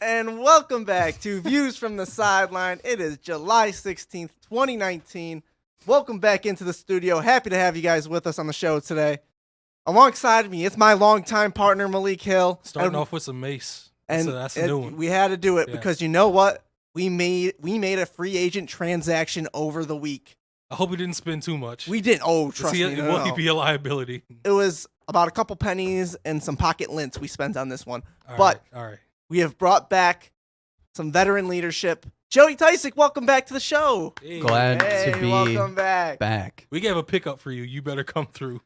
And welcome back to Views from the Sideline. It is July 16th, 2019. Welcome back into the studio. Happy to have you guys with us on the show today. Alongside me, it's my longtime partner, Malik Hill. Starting off with some Mace. And that's a new one. We had to do it because you know what? We made a free agent transaction over the week. I hope we didn't spend too much. We didn't. Oh, trust me. Will he be a liability? It was about a couple pennies and some pocket lints we spent on this one. All right. We have brought back some veteran leadership. Joey Tysick, welcome back to the show. Hey. Glad to be welcome back. We gave a pickup for you. You better come through.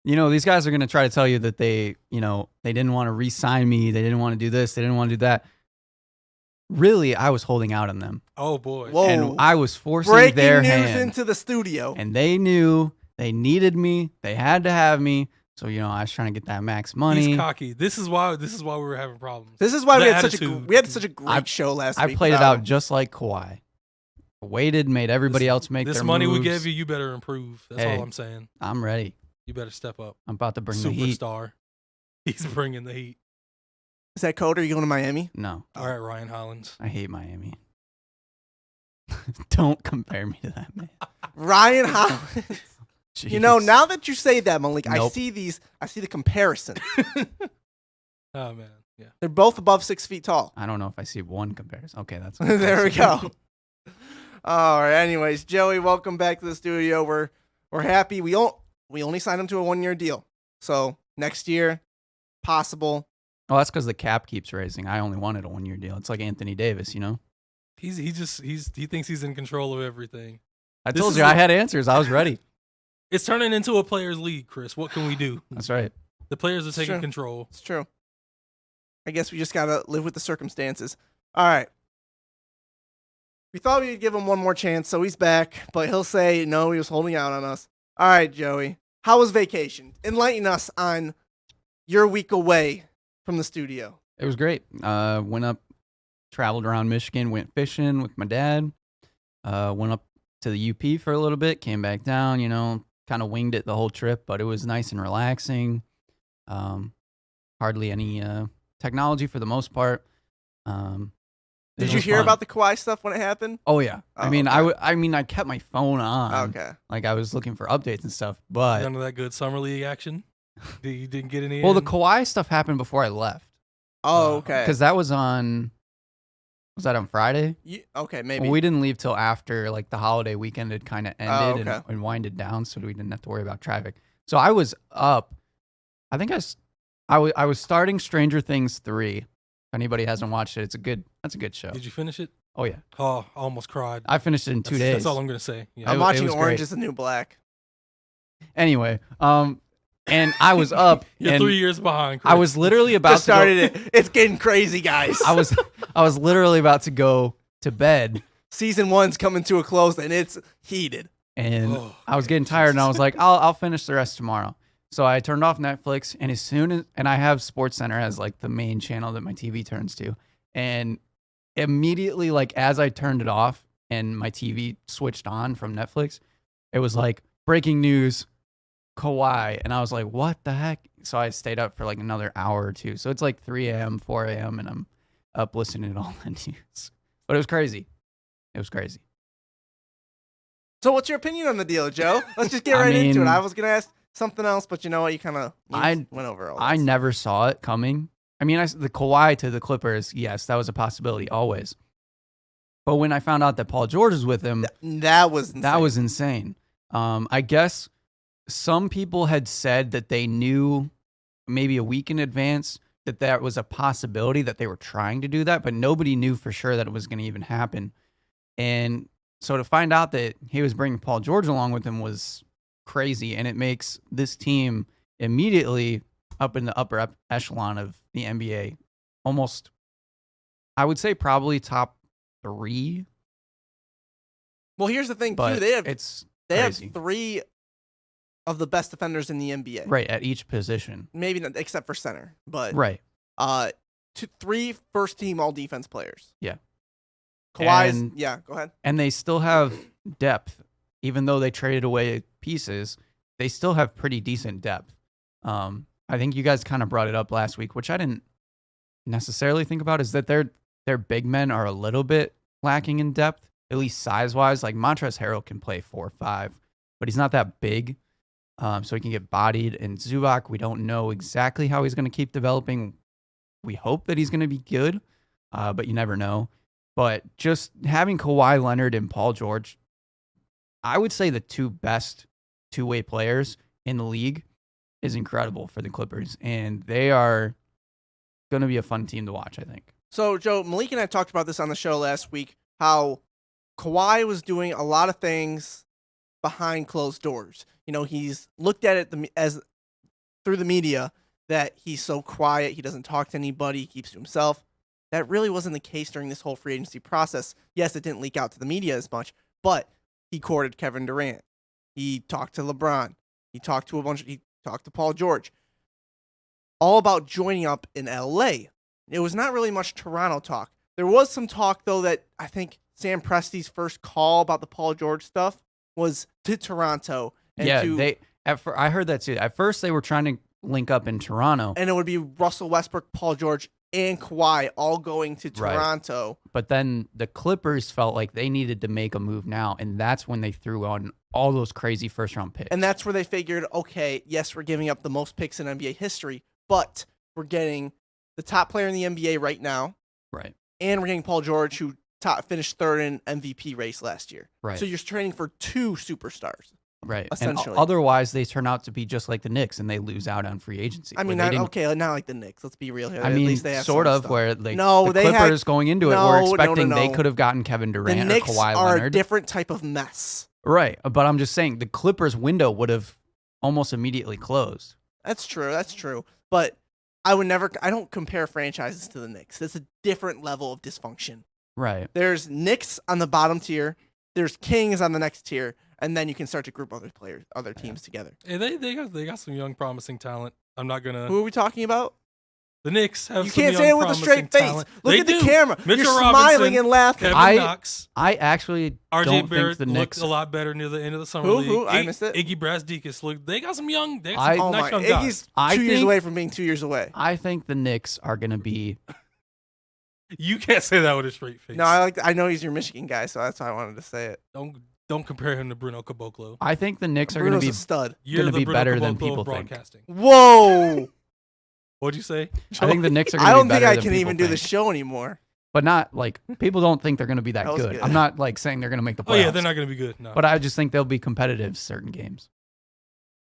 You know, these guys are going to try to tell you that they didn't want to re-sign me. They didn't want to do this. They didn't want to do that. Really, I was holding out on them. Oh, boy. Whoa. And I was forcing Breaking their news hand. into the studio. And they knew they needed me. They had to have me. So, I was trying to get that max money. He's cocky. This is why we were having problems. This is why we had such a great show last week. I played it out just like Kawhi. Waited, made everybody else make their moves. This money we gave you better improve. That's all I'm saying. I'm ready. You better step up. I'm about to bring the heat. Superstar. He's bringing the heat. Is that code? Are you going to Miami? No. All right, Ryan Hollins. I hate Miami. Don't compare me to that man. Ryan Hollins. Jeez. Now that you say that, Malik, Nope. I see the comparison. Oh, man. Yeah. They're both above 6 feet tall. I don't know if I see one comparison. Okay, that's there we go. All right. Anyways, Joey, welcome back to the studio. We're happy. We only signed him to a 1-year deal. So next year, possible. Oh, that's because the cap keeps raising. I only wanted a 1-year deal. It's like Anthony Davis, He thinks he's in control of everything. I told you I had answers. I was ready. It's turning into a players' league, Chris. What can we do? That's right. The players are taking control. It's true. I guess we just gotta live with the circumstances. All right. We thought we'd give him one more chance, so he's back, but he'll say no, he was holding out on us. All right, Joey. How was vacation? Enlighten us on your week away from the studio. It was great. Went up, traveled around Michigan, went fishing with my dad. Went up to the UP for a little bit, came back down, kind of winged it the whole trip, but it was nice and relaxing. Hardly any technology for the most part. Did you hear about the Kawhi stuff when it happened? Oh yeah. Oh, I kept my phone on. Okay. Like I was looking for updates and stuff, but None of that good summer league action. You didn't get any. well, the Kawhi stuff happened before I left. Oh, okay. Because that was on. Was that on Friday? Okay, maybe. Well, we didn't leave till after like the holiday weekend had kind of ended okay. and winded down, so we didn't have to worry about traffic. So I was up. I think I was starting Stranger Things 3. If anybody hasn't watched it, that's a good show. Did you finish it? Oh yeah. Oh, I almost cried. I finished it in 2 days. That's all I'm gonna say. Yeah. I'm watching was Orange great. is the New Black. Anyway, and I was up. You're and 3 years behind, Chris. I was literally about Just started it. It's getting crazy, guys. I was literally about to go to bed. Season 1's coming to a close, and it's heated. And I was getting tired, and I was like, I'll finish the rest tomorrow. So I turned off Netflix, and I have SportsCenter as like the main channel that my TV turns to. And immediately, like as I turned it off and my TV switched on from Netflix, it was like breaking news, Kawhi. And I was like, what the heck? So I stayed up for like another hour or two. So it's like 3 a.m., 4 a.m., and I'm up listening to all the news. But it was crazy. It was crazy. So what's your opinion on the deal, Joe? Let's just get right into it. I was going to ask something else, but you know what? You kind of went over all this. I never saw it coming. I mean, the Kawhi to the Clippers, yes, that was a possibility always. But when I found out that Paul George was with him, that was insane. I guess some people had said that they knew maybe a week in advance that was a possibility that they were trying to do that, but nobody knew for sure that it was going to even happen. And so to find out that he was bringing Paul George along with him was crazy, and it makes this team immediately up in the upper echelon of the NBA. Almost, I would say probably top 3. Well, here's the thing, But too. They have crazy. 3 of the best defenders in the NBA. Right, at each position. Maybe not, except for center. But Right. 3 first-team all-defense players. Yeah. Kawhi's, And- yeah, go ahead. And they still have depth. Even though they traded away pieces, they still have pretty decent depth. I think you guys kind of brought it up last week, which I didn't necessarily think about, is that their big men are a little bit lacking in depth, at least size-wise. Like Montrezl Harrell can play 4-5, but he's not that big, so he can get bodied. And Zubac, we don't know exactly how he's going to keep developing. We hope that he's going to be good, but you never know. But just having Kawhi Leonard and Paul George, I would say the 2 best two-way players in the league, is incredible for the Clippers. And they are going to be a fun team to watch, I think. So, Joe, Malik and I talked about this on the show last week, how Kawhi was doing a lot of things behind closed doors. You know, he's looked at it as through the media that he's so quiet, he doesn't talk to anybody, he keeps to himself. That really wasn't the case during this whole free agency process. Yes, it didn't leak out to the media as much, but he courted Kevin Durant. He talked to LeBron. He talked to Paul George. All about joining up in LA. It was not really much Toronto talk. There was some talk, though, that I think Sam Presti's first call about the Paul George stuff was to Toronto. And I heard that too. At first, they were trying to link up in Toronto. And it would be Russell Westbrook, Paul George, and Kawhi all going to Toronto. Right. But then the Clippers felt like they needed to make a move now, and that's when they threw on all those crazy first-round picks. And that's where they figured, okay, yes, we're giving up the most picks in NBA history, but we're getting the top player in the NBA right now. Right. And we're getting Paul George, who finished 3rd in MVP race last year. Right. So you're trading for 2 superstars. Right. Essentially. And otherwise, they turn out to be just like the Knicks, and they lose out on free agency. I mean, not like the Knicks. Let's be real here. I At mean, least they have sort some of, stuff. where like No, the they had- Clippers going into it No, were no, expecting no, they no. could have gotten Kevin The Durant or Knicks Kawhi are a Leonard. different type of mess. Right. But I'm just saying the Clippers window would have almost immediately closed. That's true. But I don't compare franchises to the Knicks. That's a different level of dysfunction. Right. There's Knicks on the bottom tier. There's Kings on the next tier. And then you can start to group other teams together. Hey, they got some young promising talent. I'm not gonna. Who are we talking about? The Knicks have. You some can't young, say it with a straight face. talent. Look They at the do. camera. Mitchell You're Robinson, smiling and laughing. Kevin Knox. I actually RJ don't Barrett think the looked Knicks. a lot better near the end of the summer Who? league. Who? I missed it. Iggy Brasdeikis looked. They got some young. They got I- some Oh nice my! young guys. Iggy's I 2 years think- away from being 2 years away. I think the Knicks are going to be. You can't say that with a straight face. No, I know he's your Michigan guy, so that's why I wanted to say it. Don't compare him to Bruno Caboclo. I think the Knicks are going Bruno's to a be. stud. You're gonna the be Bruno better than Caboclo people of think. broadcasting. Whoa! What'd you say? I think the Knicks are going I to don't be think better I than can people even do the think. show anymore. But not like people don't think they're going to be that That was good. good. I'm not like saying they're going to make the playoffs. Oh yeah, they're not going to be good. No. But I just think they'll be competitive certain games.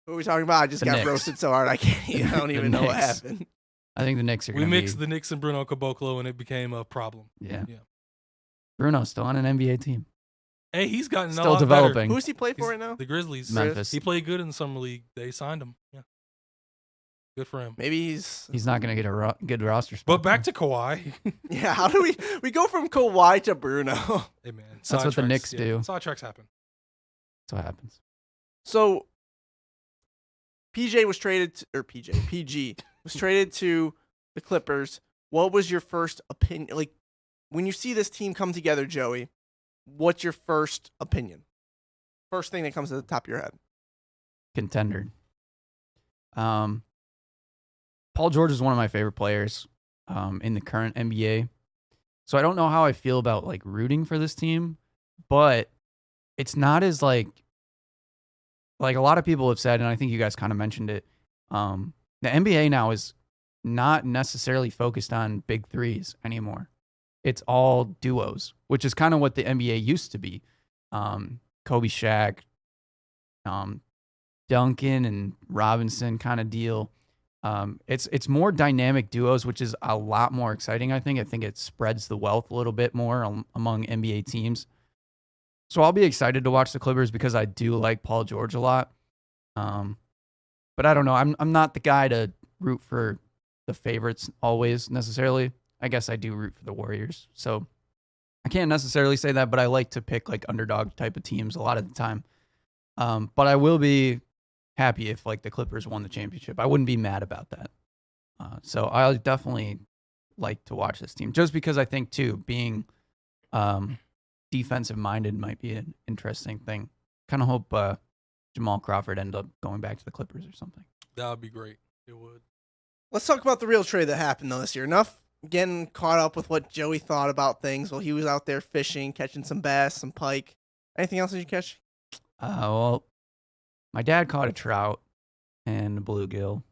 What are we talking about? I just The got Knicks. roasted so hard I can't. I don't The even know what Knicks. happened. I think the Knicks are we going to be. mixed the Knicks and Bruno Caboclo, and it became a problem. Yeah. Yeah. Bruno's still on an NBA team. Hey, he's gotten Still a lot developing. Who's he play Better. for right now? The Grizzlies. Memphis. He played good in the summer league. They signed him. Yeah. Good for him. Maybe he's. He's not going to get a good roster spot. But back to Kawhi. Yeah. How do we go from Kawhi to Bruno? Hey man, That's what the sidetracks, Knicks do. Sidetracks happen. That's what happens. So PG was traded to the Clippers. What was your first opinion? Like when you see this team come together, Joey, what's your first opinion? First thing that comes to the top of your head. Contender. Paul George is one of my favorite players in the current NBA. So I don't know how I feel about like rooting for this team, but it's not as like a lot of people have said, and I think you guys kind of mentioned it. The NBA now is not necessarily focused on big threes anymore. It's all duos, which is kind of what the NBA used to be. Kobe, Shaq, Duncan and Robinson kind of deal. It's more dynamic duos, which is a lot more exciting, I think. I think it spreads the wealth a little bit more among NBA teams. So I'll be excited to watch the Clippers because I do like Paul George a lot. But I don't know. I'm not the guy to root for the favorites always necessarily. I guess I do root for the Warriors. So I can't necessarily say that, but I like to pick like underdog type of teams a lot of the time. But I will be happy if like the Clippers won the championship. I wouldn't be mad about that. So I'll definitely like to watch this team just because I think too, being defensive minded might be an interesting thing. Kind of hope Jamal Crawford end up going back to the Clippers or something. That would be great. It would. Let's talk about the real trade that happened though this year. Enough getting caught up with what Joey thought about things while he was out there fishing, catching some bass, some pike. Anything else did you catch? Well, my dad caught a trout and a bluegill.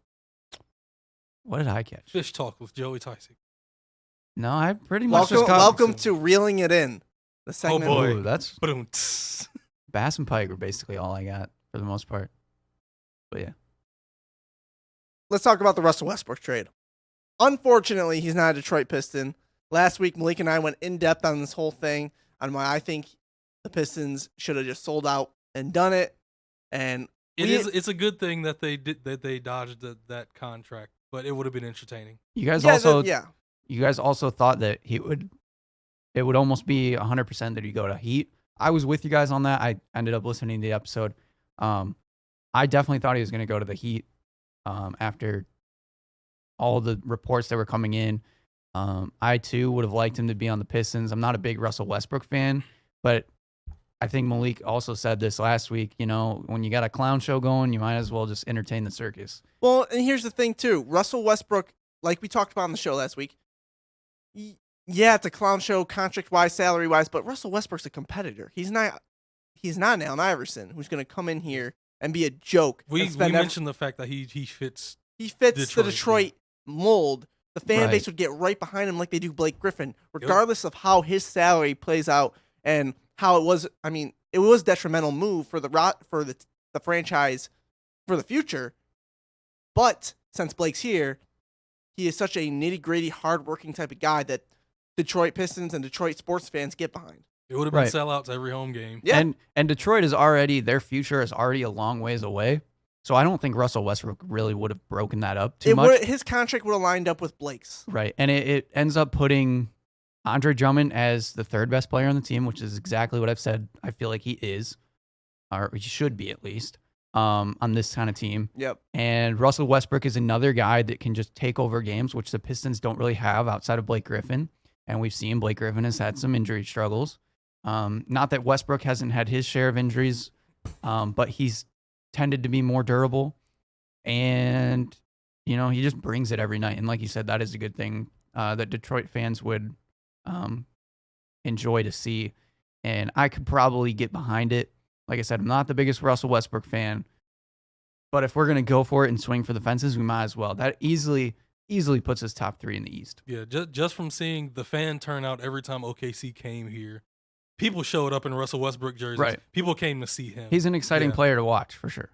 What did I catch? Fish talk with Joey Tyson. No, I pretty much just caught Welcome to Reeling It In. The segment. Oh boy, Ooh, that's Boom. bass and pike were basically all I got for the most part. But yeah. Let's talk about the Russell Westbrook trade. Unfortunately, he's not a Detroit Piston. Last week, Malik and I went in depth on this whole thing on why I think the Pistons should have just sold out and done it. And It's a good thing that they dodged that contract, but it would have been entertaining. You guys yeah. You guys also thought that it would almost be 100% that he'd go to Heat. I was with you guys on that. I ended up listening to the episode. I definitely thought he was going to go to the Heat after all the reports that were coming in. I, too, would have liked him to be on the Pistons. I'm not a big Russell Westbrook fan, but I think Malik also said this last week, when you got a clown show going, you might as well just entertain the circus. Well, and here's the thing, too. Russell Westbrook, like we talked about on the show last week, yeah, it's a clown show contract-wise, salary-wise, but Russell Westbrook's a competitor. He's not Allen Iverson, who's going to come in here and be a joke. We mentioned the fact that he fits. He fits Detroit, the Detroit mold. The fan base would get right behind him like they do Blake Griffin, regardless of how his salary plays out and how it was. I mean, it was a detrimental move for the franchise for the future. But since Blake's here, he is such a nitty-gritty, hard-working type of guy that Detroit Pistons and Detroit sports fans get behind. It would have been sellouts every home game. Yeah. And Detroit their future is already a long ways away. So I don't think Russell Westbrook really would have broken that up too much. His contract would have lined up with Blake's. Right. And it ends up putting Andre Drummond as the third best player on the team, which is exactly what I've said I feel like he is, or he should be at least, on this kind of team. Yep. And Russell Westbrook is another guy that can just take over games, which the Pistons don't really have outside of Blake Griffin. And we've seen Blake Griffin has had some injury struggles. Not that Westbrook hasn't had his share of injuries, but he's tended to be more durable. And, he just brings it every night. And like you said, that is a good thing that Detroit fans would enjoy to see. And I could probably get behind it. Like I said, I'm not the biggest Russell Westbrook fan. But if we're going to go for it and swing for the fences, we might as well. That easily puts us top 3 in the East. Yeah, just from seeing the fan turnout every time OKC came here, people showed up in Russell Westbrook jerseys. Right. People came to see him. He's an exciting player to watch, for sure.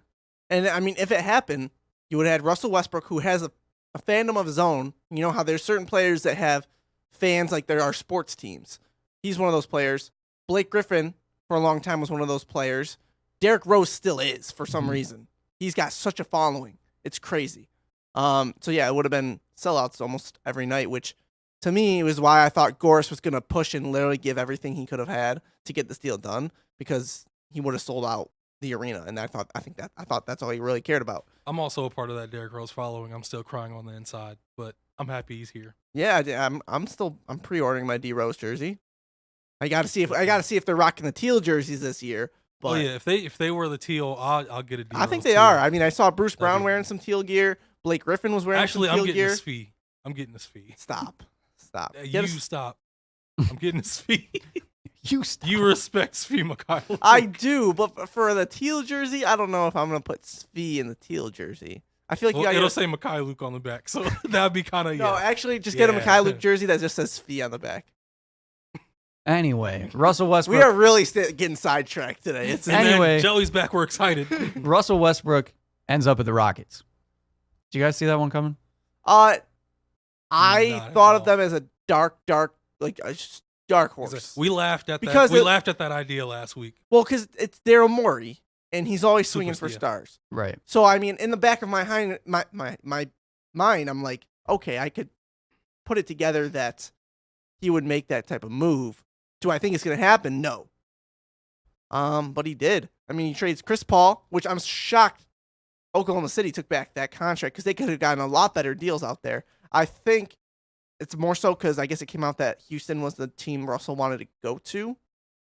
And, I mean, if it happened, you would have had Russell Westbrook, who has a fandom of his own. You know how there's certain players that have fans like there are sports teams. He's one of those players. Blake Griffin, for a long time, was one of those players. Derrick Rose still is, for some reason. He's got such a following. It's crazy. So, yeah, it would have been sellouts almost every night, which to me was why I thought Goris was going to push and literally give everything he could have had to get this deal done, because he would have sold out the arena. And I thought that's all he really cared about. I'm also a part of that Derrick Rose following. I'm still crying on the inside, but I'm happy he's here. Yeah, I'm pre-ordering my D Rose jersey. I got to see if they're rocking the teal jerseys this year. But oh yeah, if they wear the teal, I'll get a D Rose. I think they are. I mean, I saw Bruce Brown wearing some teal gear. Blake Griffin was wearing some teal gear. I'm getting his fee. I'm getting his fee. Stop. Stop. I'm getting his fee. You respect Svi Mikhailuk. I do, but for the teal jersey, I don't know if I'm gonna put Svi in the teal jersey. I feel like it'll say Mikhailuk on the back, so that'd be kind of no. Actually, just get a Mikhailuk jersey that just says Svi on the back. Anyway, Russell Westbrook. We are really getting sidetracked today. It's And Anyway. then Joey's back. We're excited. Russell Westbrook ends up at the Rockets. Did you guys see that one coming? I Not thought at of them as a dark, like a dark horse. We laughed at Because that. We it- laughed at that idea last week. Well, because it's Daryl Morey, and he's always swinging for Superstar. stars. Right. So I mean, in the back of my mind, I'm like, okay, I could put it together that he would make that type of move. Do I think it's gonna happen? No. But he did. I mean, he trades Chris Paul, which I'm shocked Oklahoma City took back that contract because they could have gotten a lot better deals out there. I think it's more so because I guess it came out that Houston was the team Russell wanted to go to.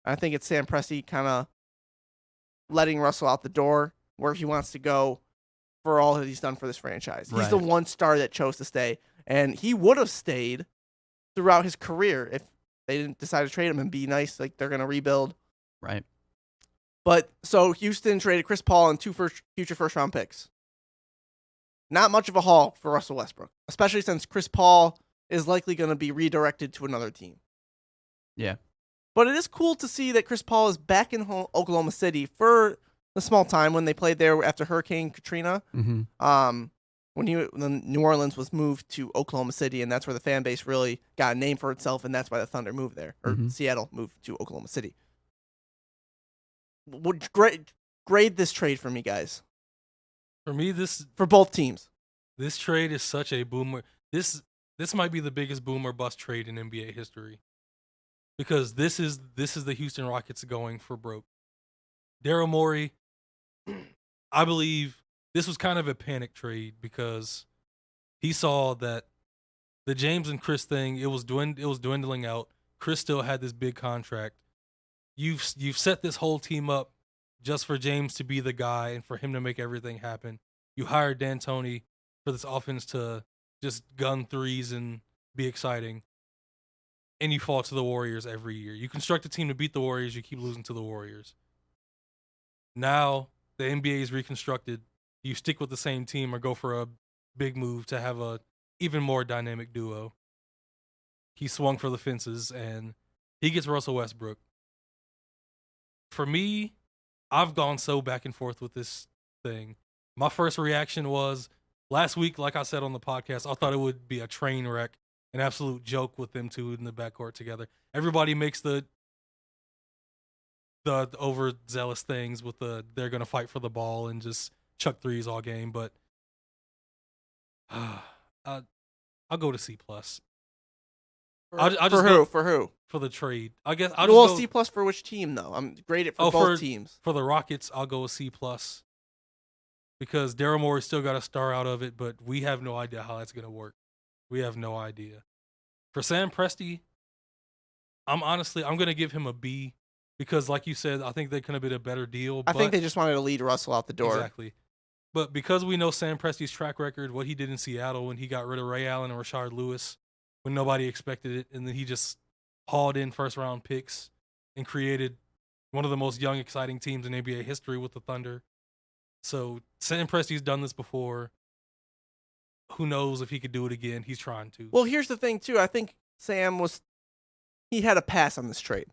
I think it's Sam Presti kind of letting Russell out the door where he wants to go for all that he's done for this franchise. He's the Right. one star that chose to stay, and he would have stayed throughout his career if they didn't decide to trade him and be nice, like they're going to rebuild. Right. But so Houston traded Chris Paul and two future first-round picks. Not much of a haul for Russell Westbrook, especially since Chris Paul is likely going to be redirected to another team. Yeah. But it is cool to see that Chris Paul is back in Oklahoma City for the small time when they played there after Hurricane Katrina. Mm-hmm. When New Orleans was moved to Oklahoma City, and that's where the fan base really got a name for itself, and that's why the Thunder moved there, or Mhm. Seattle moved to Oklahoma City. Would grade this trade for me, guys, For me, this for both teams. trade is such a boomer. This might be the biggest boomer bust trade in NBA history. Because this is the Houston Rockets going for broke. Daryl Morey, I believe this was kind of a panic trade because he saw that the James and Chris thing, it was dwindling out. Chris still had this big contract. You've set this whole team up just for James to be the guy and for him to make everything happen. You hired D'Antoni for this offense to just gun threes and be exciting. And you fall to the Warriors every year. You construct a team to beat the Warriors, you keep losing to the Warriors. Now the NBA is reconstructed. You stick with the same team or go for a big move to have a even more dynamic duo. He swung for the fences and he gets Russell Westbrook. For me, I've gone so back and forth with this thing. My first reaction was last week, like I said on the podcast, I thought it would be a train wreck, an absolute joke with them two in the backcourt together. Everybody makes the overzealous things with they're gonna fight for the ball and just chuck threes all game, but I'll go to C+. I'll just go For who? for the trade. I guess I'll Well, just go C+ for which team though? I'm grade it for Oh, both teams. for the Rockets. I'll go with C+. Because Daryl Morey still got a star out of it, but we have no idea how that's gonna work. We have no idea. For Sam Presti, I'm gonna give him a B because, like you said, I think they could have been a better deal. I think they just wanted to lead Russell out the door. Exactly. But because we know Sam Presti's track record, what he did in Seattle when he got rid of Ray Allen and Rashard Lewis when nobody expected it, and then he just hauled in first-round picks and created one of the most young, exciting teams in NBA history with the Thunder. So Sam Presti's done this before. Who knows if he could do it again? He's trying to. Well, here's the thing too. I think he had a pass on this trade.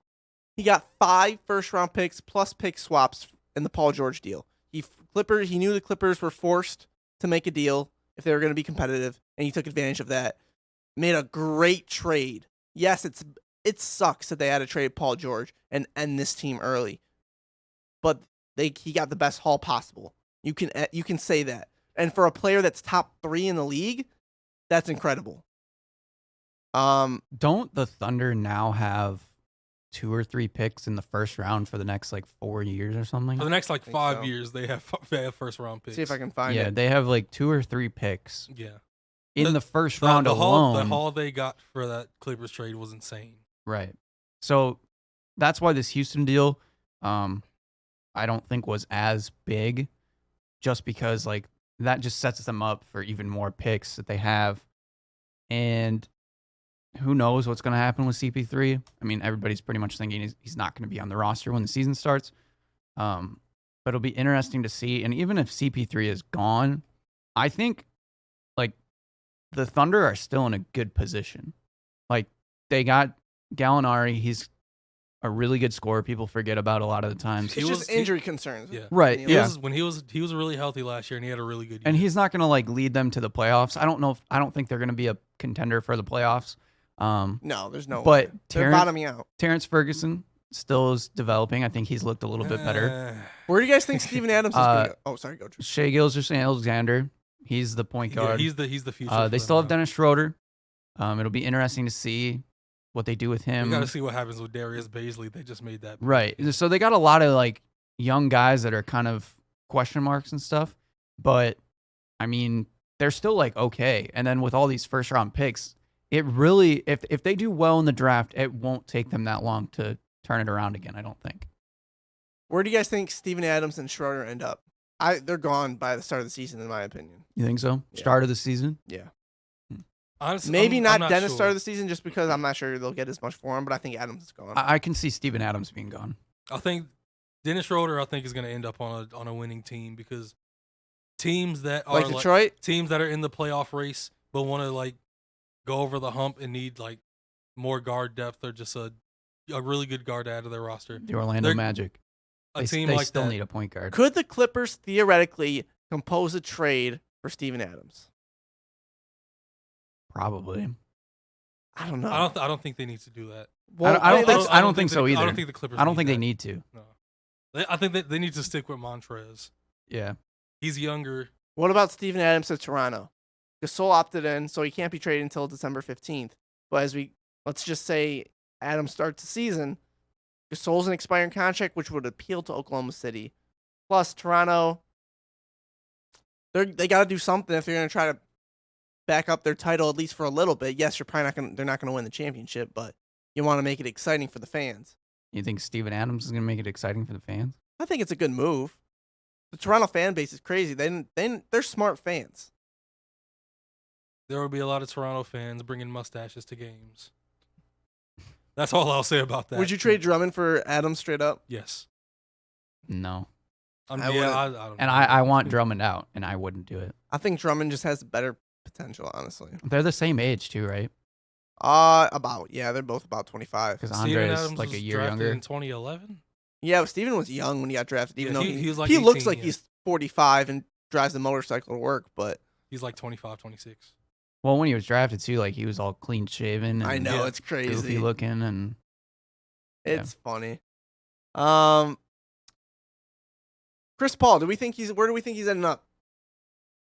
He got 5 first-round picks plus pick swaps in the Paul George deal. He knew the Clippers were forced to make a deal if they were going to be competitive, and he took advantage of that. Made a great trade. Yes, it sucks that they had to trade Paul George and end this team early, but he got the best haul possible. You can say that, and for a player that's top 3 in the league, that's incredible. Don't the Thunder now have 2 or 3 picks in the first round for the next 4 years or something? For the next think 5 so. years, they have first-round picks. See if I can find Yeah, it. they have 2 or 3 picks Yeah. in the first round the alone. The haul they got for that Clippers trade was insane. Right. So that's why this Houston deal, I don't think was as big, just because that just sets them up for even more picks that they have, and who knows what's going to happen with CP3. I mean, everybody's pretty much thinking he's not going to be on the roster when the season starts. But it'll be interesting to see. And even if CP3 is gone, I think the Thunder are still in a good position. They got Gallinari. He's a really good scorer people forget about a lot of the times. It's just injury concerns. Yeah. Right. He Yeah. When he was really healthy last year, and he had a really good year. And he's not going to like lead them to the playoffs. I don't think they're going to be a contender for the playoffs. No, there's no But way. They're bottoming out. Terrence Ferguson still is developing. I think he's looked a little bit better. Where do you guys think Steven Adams is going to go? Oh, sorry, go. Shea Gilgeous-Alexander, he's the point guard. He's the future. They still have Dennis Schroeder. It'll be interesting to see what they do with him. We got to see what happens with Darius Baisley. They just made that. Right. So they got a lot of like young guys that are kind of question marks and stuff. But I mean, they're still like okay. And then with all these first round picks, it really if they do well in the draft, it won't take them that long to turn it around again, I don't think. Where do you guys think Steven Adams and Schroeder end up? They're gone by the start of the season, in my opinion. You think so? Yeah. Start of the season? Yeah. Honestly, Maybe I'm not not Dennis sure. start of the season, just because I'm not sure they'll get as much for him. But I think Adams is gone. I can see Steven Adams being gone. I think Dennis Schroeder, is going to end up on a winning team because teams that are like Detroit. teams that are in the playoff race but want to like go over the hump and need like more guard depth or just a really good guard to add to their roster. The Orlando Magic. A team they like still that. need a point guard. Could the Clippers theoretically compose a trade for Steven Adams? Probably. I don't know. I don't think they need to do that. Well, I don't think so either. I don't think the Clippers. I don't think that. they need to. No. I think they need to stick with Montrez. Yeah. He's younger. What about Steven Adams to Toronto? Gasol opted in, so he can't be traded until December 15th. But let's just say Adams starts the season, Gasol's an expiring contract, which would appeal to Oklahoma City. Plus, Toronto, they got to do something if they're going to try to back up their title at least for a little bit. Yes, they're not going to win the championship, but you want to make it exciting for the fans. You think Steven Adams is going to make it exciting for the fans? I think it's a good move. The Toronto fan base is crazy. They're smart fans. There will be a lot of Toronto fans bringing mustaches to games. That's all I'll say about that. Would you trade Drummond for Adams straight up? Yes. No. I wouldn't. don't know. And I want Drummond out, and I wouldn't do it. I think Drummond just has better potential, honestly. They're the same age too, right? They're both about 25. Because Steven Andre Adams is like was a year drafted younger. in 2011. Yeah, but Steven was young when he got drafted, even Yeah, though he was like he looks 18, like yeah. he's 45 and drives a motorcycle to work, but He's like 25, 26. Well, when he was drafted too, like he was all clean shaven. And I know Yeah. it's crazy. goofy looking, and It's funny. Chris Paul, where do we think he's ending up?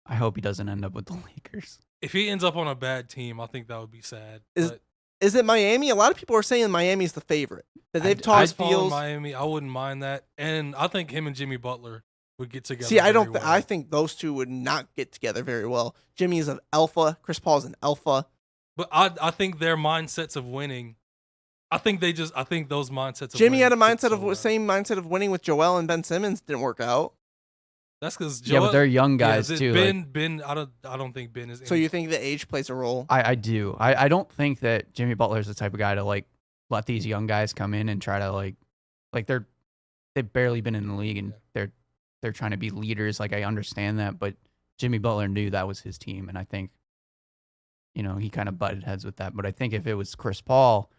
I hope he doesn't end up with the Lakers. If he ends up on a bad team, I think that would be sad. But Is it Miami? A lot of people are saying Miami's the favorite. That they've Chris tossed Paul in deals. Miami, I wouldn't mind that. And I think him and Jimmy Butler would get together. See, I don't. very well. I think those two would not get together very well. Jimmy is an alpha. Chris Paul is an alpha. But I think their mindsets of winning. I think those mindsets. Of Jimmy had a winning fit mindset so of well. same mindset of winning with Joel and Ben Simmons didn't work out. That's because Yeah, but they're young guys too. Ben. I don't think Ben is. So you think the age plays a role? I do. I don't think that Jimmy Butler is the type of guy to like let these young guys come in and try to like they've barely been in the league and they're trying to be leaders. Like I understand that, but Jimmy Butler knew that was his team, and I think he kind of butted heads with that. But I think if it was Chris Paul,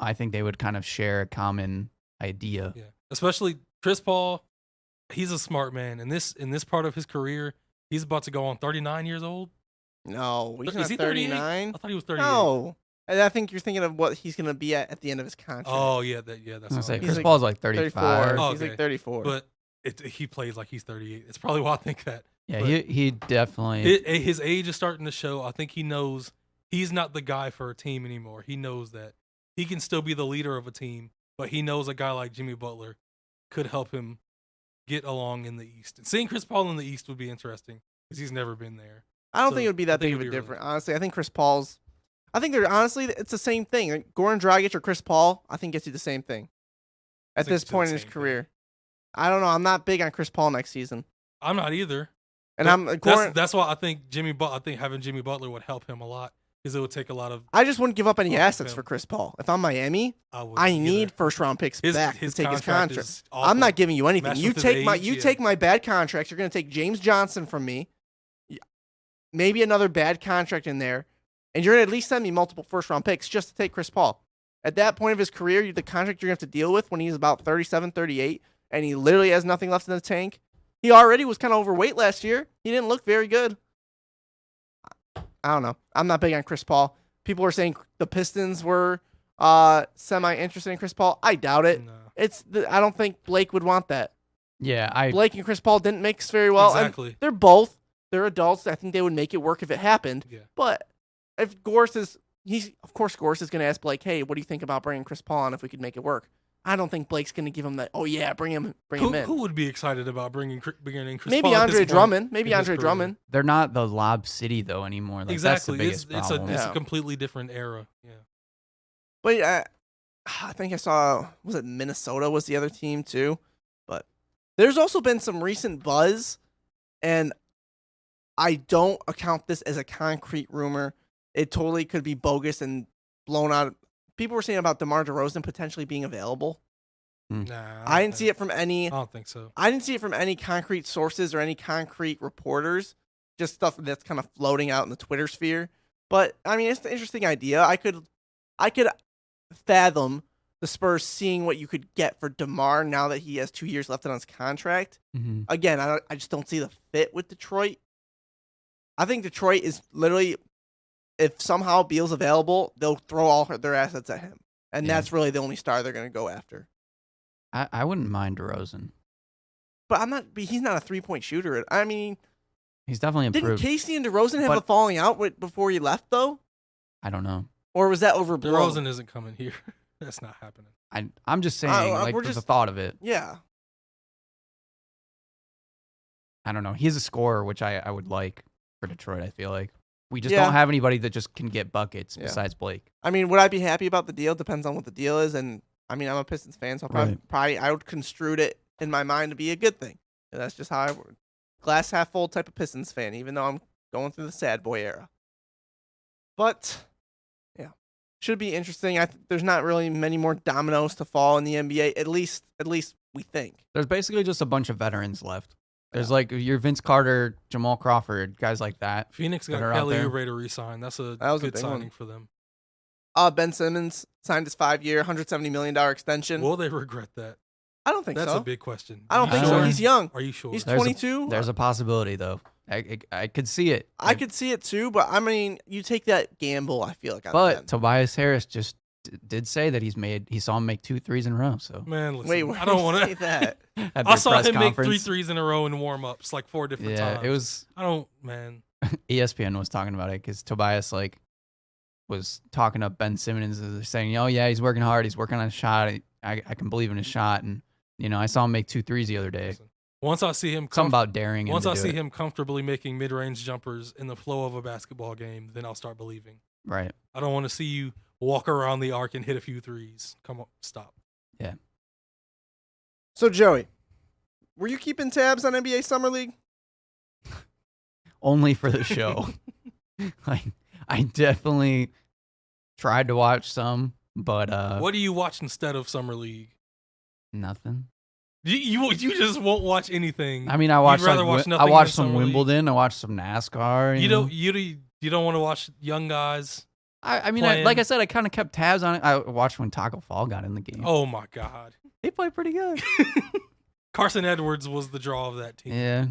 I think they would kind of share a common idea. Yeah, especially Chris Paul. He's a smart man. In this part of his career, he's about to go on 39 years old. No, he's Is not he 38? 39. I thought he was 38. No, and I think you're thinking of what he's gonna be at the end of his contract. Oh yeah, that's I was gonna say, all. He's Chris like Paul's like 34. 35. Oh, He's like okay. 34. But he plays like he's 38. It's probably why I think that. Yeah, but he definitely. His age is starting to show. I think he knows he's not the guy for a team anymore. He knows that he can still be the leader of a team, but he knows a guy like Jimmy Butler could help him get along in the East. And seeing Chris Paul in the East would be interesting because he's never been there. I don't So, think it would be I that think big of a it'd be difference. Honestly, I think Chris Paul's. I think they're honestly it's the same thing. Like, Goran Dragic or Chris Paul, I think gets you the same thing. At think this it's the point in his same career, I don't know. I'm not big on Chris Paul next season, I'm not either. and But I'm Goran. that's why I think having Jimmy Butler would help him a lot because it would take a lot of. I just wouldn't give up any Oh, assets okay. for Chris Paul. If I'm Miami, wouldn't I either. need first round picks back to take his contract. is I'm not awful. giving you anything. Matched You with his take my age, you yeah. take my bad contracts. You're gonna take James Johnson from me, maybe another bad contract in there, and you're gonna at least send me multiple first round picks just to take Chris Paul. At that point of his career, the contract you're going to have to deal with when he's about 37, 38, and he literally has nothing left in the tank. He already was kind of overweight last year. He didn't look very good. I don't know. I'm not big on Chris Paul. People were saying the Pistons were semi-interested in Chris Paul. I doubt it. No. I don't think Blake would want that. Yeah, Blake and Chris Paul didn't mix very well. Exactly. They're adults. I think they would make it work if it happened. Yeah. But if Gorse is going to ask Blake, hey, what do you think about bringing Chris Paul on if we could make it work? I don't think Blake's going to give him that. Oh yeah, bring him in. Who would be excited about bringing in Chris Maybe Paul? Andre Drummond. Maybe Andre Drummond. they're not the Lob City though anymore. Like, Exactly. That's the biggest problem. It's a completely different era. Yeah. But I think I saw, was it Minnesota was the other team too? But there's also been some recent buzz, and I don't account this as a concrete rumor. It totally could be bogus and blown out. People were saying about DeMar DeRozan potentially being available. Nah, I didn't see it from any. I don't think so. I didn't see it from any concrete sources or any concrete reporters. Just stuff that's kind of floating out in the Twitter sphere. But I mean, it's an interesting idea. I could fathom the Spurs seeing what you could get for DeMar now that he has 2 years left on his contract. Mm-hmm. Again, I just don't see the fit with Detroit. I think Detroit is literally, if somehow Beal's available, they'll throw all their assets at him. And that's really the only star they're going to go after. I wouldn't mind DeRozan. But he's not a three-point shooter. I mean, he's definitely improved. Didn't Casey and DeRozan have a falling out before he left, though? I don't know. Or was that overblown? DeRozan isn't coming here. That's not happening. I'm just saying, the thought of it. Yeah. I don't know. He's a scorer, which I would like for Detroit, I feel like. We just don't have anybody that just can get buckets besides Blake. I mean, would I be happy about the deal? Depends on what the deal is. And, I mean, I'm a Pistons fan, so I would construe it in my mind to be a good thing. And that's just how I would. Glass half full type of Pistons fan, even though I'm going through the sad boy era. But, yeah. Should be interesting. There's not really many more dominoes to fall in the NBA, at least we think. There's basically just a bunch of veterans left. There's like your Vince Carter, Jamal Crawford, guys like that. Phoenix got Kelly Oubre to re-sign. That was a good signing for them. Ben Simmons signed his 5-year, $170 million extension. Will they regret that? I don't think so. That's a big question. I don't think so. He's young. Are you sure? He's 22. There's a possibility, though. I could see it. I could see it, too. But, I mean, you take that gamble, I feel like. But Tobias Harris just did say that he saw him make 2 threes in a row. So man, listen, wait, I don't want to say that. I saw him make 3 threes in a row in warm-ups, like 4 different times. Yeah, it was. I don't, man. ESPN was talking about it because Tobias was talking up Ben Simmons, saying, "Oh yeah, he's working hard. He's working on his shot. I can believe in his shot." And I saw him make 2 threes the other day. Listen, once I see him, something about daring. Once I see him comfortably making mid-range jumpers in the flow of a basketball game, then I'll start believing. Right. I don't want to see you walk around the arc and hit a few threes. Come on, stop. Yeah. So, Joey, were you keeping tabs on NBA Summer League? Only for the show. I definitely tried to watch some, but what do you watch instead of Summer League? Nothing. You just won't watch anything. I mean, I watched some Wimbledon. I watched some NASCAR. You don't want to watch young guys. I mean, like I said, I kind of kept tabs on it. I watched when Taco Fall got in the game. Oh my God, he played pretty good. Carson Edwards was the draw of that team. Yeah,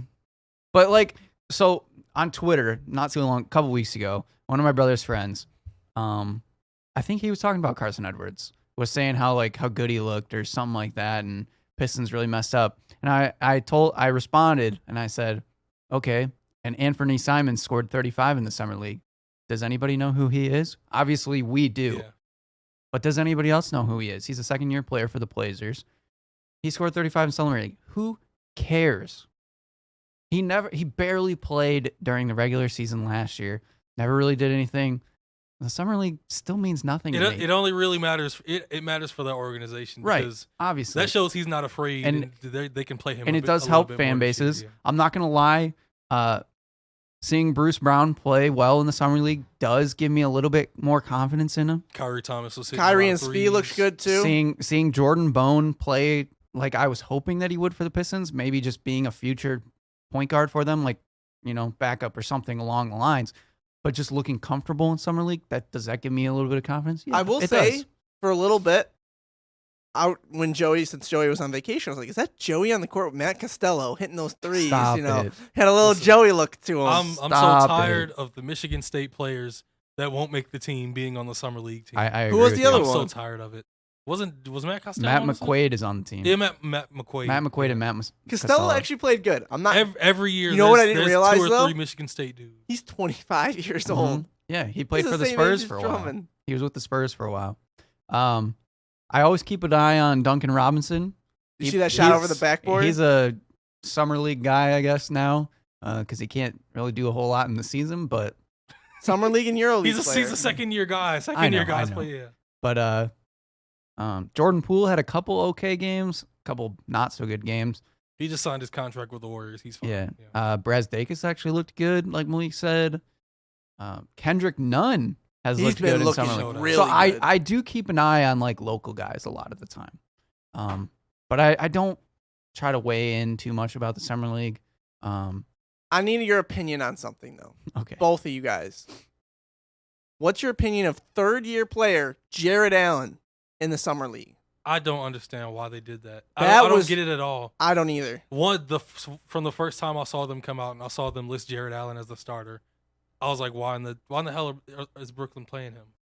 but so on Twitter, not too long, a couple weeks ago, one of my brother's friends, I think he was talking about Carson Edwards, was saying how good he looked or something like that, and Pistons really messed up. And I responded and I said, okay. And Anthony Simons scored 35 in the Summer League. Does anybody know who he is? Obviously, we do. Yeah. But does anybody else know who he is? He's a second-year player for the Blazers. He scored 35 in Summer League. Who cares? He barely played during the regular season last year. Never really did anything. The Summer League still means nothing to me. It only really matters. It matters for that organization. Right. Because obviously. that shows he's not afraid and they can play him. And it does help fan bases. I'm not going to lie. Seeing Bruce Brown play well in the Summer League does give me a little bit more confidence in him. Kyrie Thomas was Kyrie and Svi looks good too. Seeing Jordan Bone play like I was hoping that he would for the Pistons, maybe just being a future point guard for them, backup or something along the lines, but just looking comfortable in Summer League, does that give me a little bit of confidence? Yeah, I will say, for a little bit. Since Joey was on vacation, I was like, is that Joey on the court with Matt Costello hitting those threes? Stop you know, it. had a little Joey look to him. I'm so Stop tired it. of the Michigan State players that won't make the team being on the summer league team. I agree Who was with the you. other I'm one? so tired of it. Was Matt Costello? Matt on the team? McQuaid is on the team. Yeah, Matt McQuaid. Matt McQuaid and Matt Costello actually played good. I'm not. Every year, You know what I there's didn't realize, 2 or though? 3 Michigan State dudes. He's 25 years old. Mhm. Yeah, he played He's for the same Spurs age for as a while. Drummond. He was with the Spurs for a while. I always keep an eye on Duncan Robinson. You see that shot over the backboard? He's a summer league guy, I guess, now, because he can't really do a whole lot in the season. But Summer League and Euro League. He's a second-year guy. I Second-year know, guys I know. play, yeah. But Jordan Poole had a couple okay games, a couple not so good games. He just signed his contract with the Warriors. He's fine. Yeah. Brazdakis actually looked good, like Malik said. Kendrick Nunn has He's looked been good in looking summer league. really So good. I do keep an eye on like local guys a lot of the time. But I don't try to weigh in too much about the summer league. I need your opinion on something, though. Okay. Both of you guys. What's your opinion of third-year player Jared Allen in the Summer League? I don't understand why they did that. That I don't was- get it at all. I don't either. From the first time I saw them come out and I saw them list Jared Allen as the starter, I was like, why in the hell is Brooklyn playing him?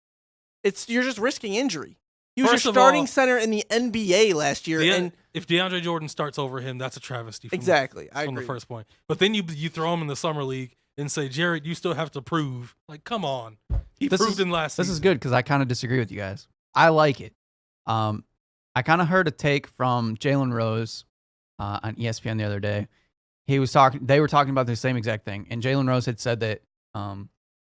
You're just risking injury. He was First your of starting all, center in the NBA last year. And If DeAndre Jordan starts over him, that's a travesty. exactly, I From agree. the first point. But then you throw him in the summer league and say, Jared, you still have to prove. Like, come on. He proved in last season. This is good because I kind of disagree with you guys. I like it. I kind of heard a take from Jalen Rose on ESPN the other day. They were talking about the same exact thing, and Jalen Rose had said that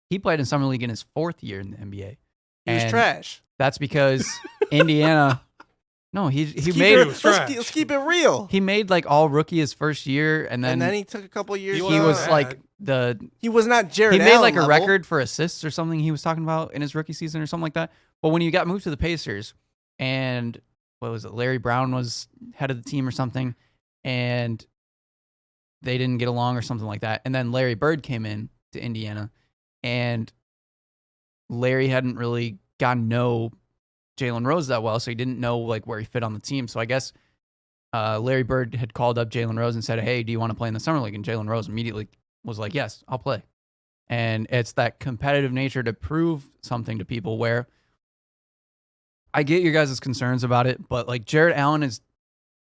he played in summer league in his 4th year in the NBA. He was And trash. That's because Indiana. No, he Let's made keep it. it, let's keep it real. He made like all rookie his first year, and then he took a couple years. He he was bad. like the He was not Jared he made Allen like a level. record for assists or something he was talking about in his rookie season or something like that. But when he got moved to the Pacers and what was it, Larry Brown was head of the team or something, and they didn't get along or something like that. And then Larry Bird came in to Indiana, and Larry hadn't really gotten to know Jalen Rose that well, so he didn't know like where he fit on the team. So I guess Larry Bird had called up Jalen Rose and said, "Hey, do you want to play in the summer league?" And Jalen Rose immediately was like, "Yes, I'll play." And it's that competitive nature to prove something to people where I get your guys' concerns about it, but like Jared Allen